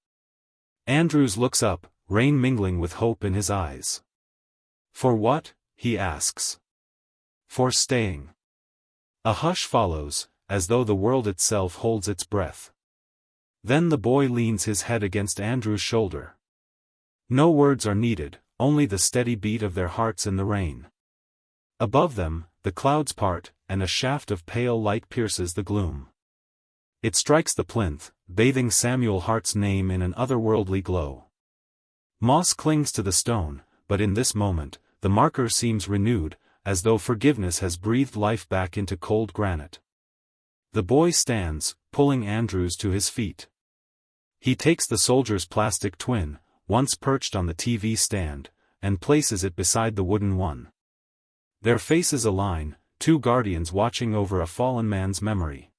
Andrews looks up, rain mingling with hope in his eyes. "For what?" he asks. "For staying." A hush follows, as though the world itself holds its breath. Then the boy leans his head against Andrew's shoulder. No words are needed, only the steady beat of their hearts in the rain. Above them, the clouds part, and a shaft of pale light pierces the gloom. It strikes the plinth, bathing Samuel Hart's name in an otherworldly glow. Moss clings to the stone, but in this moment, the marker seems renewed, as though forgiveness has breathed life back into cold granite. The boy stands, pulling Andrews to his feet. He takes the soldier's plastic twin, once perched on the TV stand, and places it beside the wooden one. Their faces align, two guardians watching over a fallen man's memory.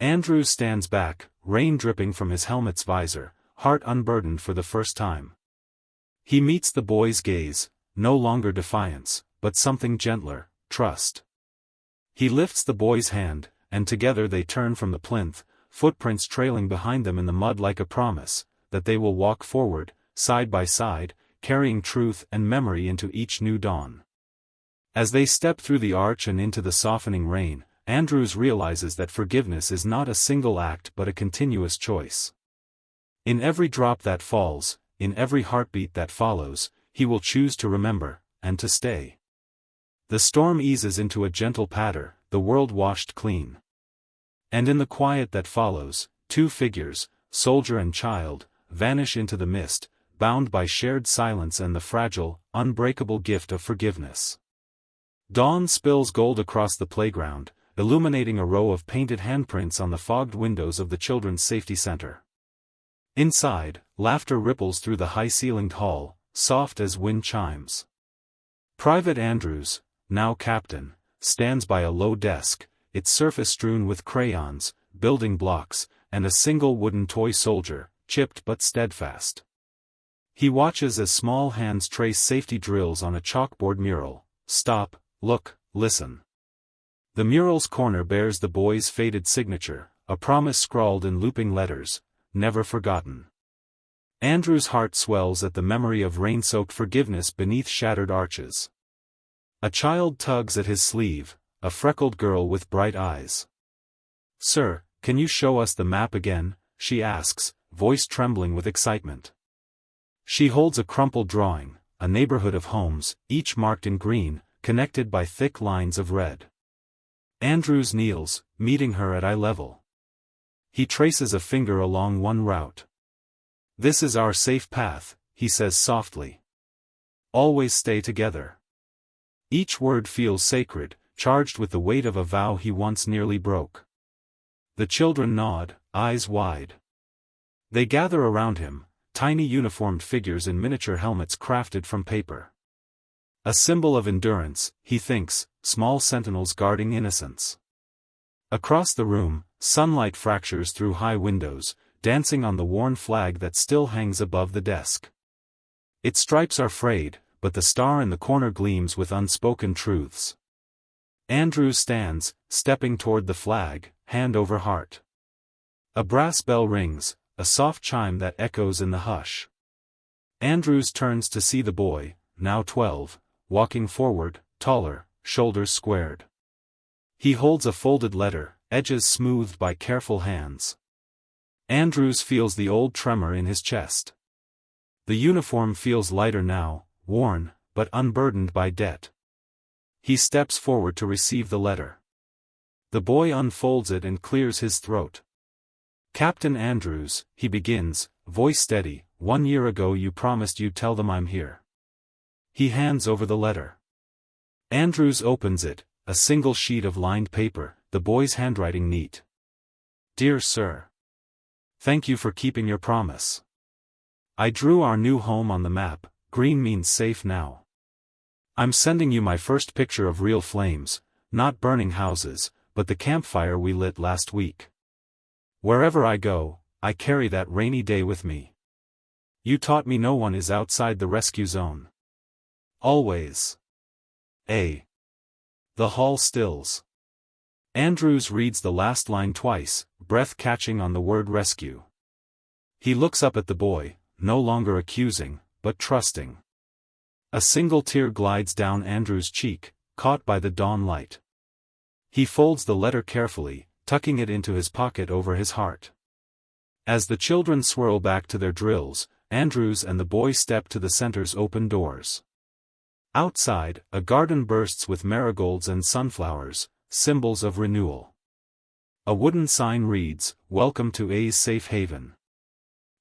Andrews stands back, rain dripping from his helmet's visor, heart unburdened for the first time. He meets the boy's gaze, no longer defiance, but something gentler, trust. He lifts the boy's hand, and together they turn from the plinth, footprints trailing behind them in the mud like a promise, that they will walk forward, side by side, carrying truth and memory into each new dawn. As they step through the arch and into the softening rain, Andrews realizes that forgiveness is not a single act but a continuous choice. In every drop that falls, in every heartbeat that follows, he will choose to remember, and to stay. The storm eases into a gentle patter, the world washed clean. And in the quiet that follows, two figures, soldier and child, vanish into the mist, bound by shared silence and the fragile, unbreakable gift of forgiveness. Dawn spills gold across the playground, illuminating a row of painted handprints on the fogged windows of the Children's Safety Center. Inside, laughter ripples through the high-ceilinged hall, soft as wind chimes. Private Andrews, now captain, stands by a low desk, its surface strewn with crayons, building blocks, and a single wooden toy soldier, chipped but steadfast. He watches as small hands trace safety drills on a chalkboard mural. Stop, look, listen. The mural's corner bears the boy's faded signature, a promise scrawled in looping letters, never forgotten. Andrew's heart swells at the memory of rain-soaked forgiveness beneath shattered arches. A child tugs at his sleeve, a freckled girl with bright eyes. "Sir, can you show us the map again?" she asks, voice trembling with excitement. She holds a crumpled drawing, a neighborhood of homes, each marked in green, connected by thick lines of red. Andrews kneels, meeting her at eye level. He traces a finger along one route. "This is our safe path," he says softly. "Always stay together." Each word feels sacred, charged with the weight of a vow he once nearly broke. The children nod, eyes wide. They gather around him, tiny uniformed figures in miniature helmets crafted from paper. A symbol of endurance, he thinks, small sentinels guarding innocence. Across the room, sunlight fractures through high windows, dancing on the worn flag that still hangs above the desk. Its stripes are frayed, but the star in the corner gleams with unspoken truths. Andrews stands, stepping toward the flag, hand over heart. A brass bell rings, a soft chime that echoes in the hush. Andrews turns to see the boy, now 12, walking forward, taller, shoulders squared. He holds a folded letter, edges smoothed by careful hands. Andrews feels the old tremor in his chest. The uniform feels lighter now, worn, but unburdened by debt. He steps forward to receive the letter. The boy unfolds it and clears his throat. "Captain Andrews," he begins, voice steady, "1 year ago you promised you'd tell them I'm here." He hands over the letter. Andrews opens it, a single sheet of lined paper, the boy's handwriting neat. "Dear Sir. Thank you for keeping your promise. I drew our new home on the map, green means safe now. I'm sending you my first picture of real flames, not burning houses, but the campfire we lit last week. Wherever I go, I carry that rainy day with me. You taught me no one is outside the rescue zone. Always. A." The hall stills. Andrews reads the last line twice, breath catching on the word rescue. He looks up at the boy, no longer accusing, but trusting. A single tear glides down Andrews' cheek, caught by the dawn light. He folds the letter carefully, tucking it into his pocket over his heart. As the children swirl back to their drills, Andrews and the boy step to the center's open doors. Outside, a garden bursts with marigolds and sunflowers, symbols of renewal. A wooden sign reads, "Welcome to A's Safe Haven."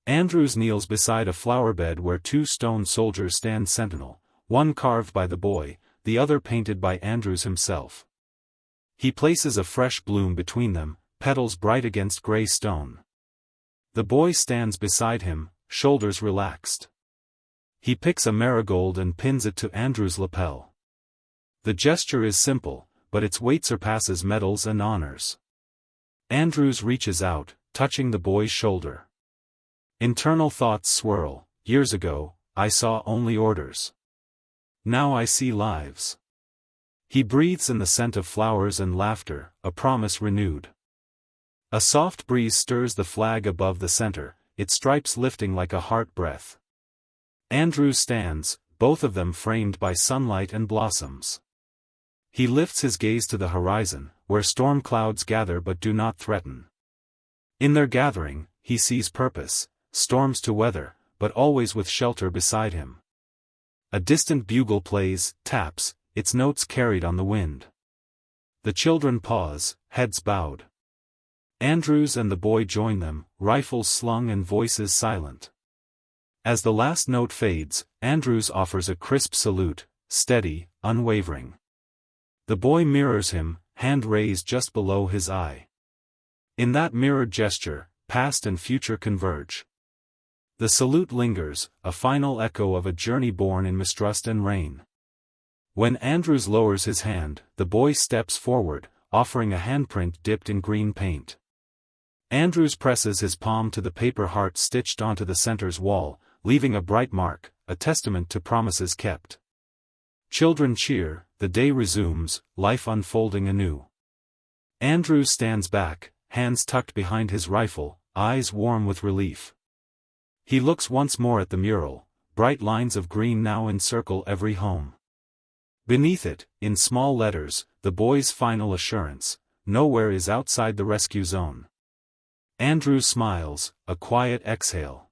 Andrews kneels beside a flowerbed where 2 stone soldiers stand sentinel, one carved by the boy, the other painted by Andrews himself. He places a fresh bloom between them, petals bright against gray stone. The boy stands beside him, shoulders relaxed. He picks a marigold and pins it to Andrews' lapel. The gesture is simple, but its weight surpasses medals and honors. Andrews reaches out, touching the boy's shoulder. Internal thoughts swirl. Years ago, I saw only orders. Now I see lives. He breathes in the scent of flowers and laughter, a promise renewed. A soft breeze stirs the flag above the center, its stripes lifting like a heart breath. Andrews stands, both of them framed by sunlight and blossoms. He lifts his gaze to the horizon, where storm clouds gather but do not threaten. In their gathering, he sees purpose, storms to weather, but always with shelter beside him. A distant bugle plays, taps, its notes carried on the wind. The children pause, heads bowed. Andrews and the boy join them, rifles slung and voices silent. As the last note fades, Andrews offers a crisp salute, steady, unwavering. The boy mirrors him, hand raised just below his eye. In that mirrored gesture, past and future converge. The salute lingers, a final echo of a journey born in mistrust and rain. When Andrews lowers his hand, the boy steps forward, offering a handprint dipped in green paint. Andrews presses his palm to the paper heart stitched onto the center's wall, leaving a bright mark, a testament to promises kept. Children cheer, the day resumes, life unfolding anew. Andrews stands back, hands tucked behind his rifle, eyes warm with relief. He looks once more at the mural, bright lines of green now encircle every home. Beneath it, in small letters, the boy's final assurance: nowhere is outside the rescue zone. Andrews smiles, a quiet exhale.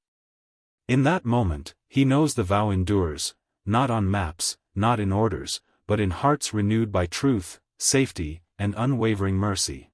In that moment, he knows the vow endures, not on maps, not in orders, but in hearts renewed by truth, safety, and unwavering mercy.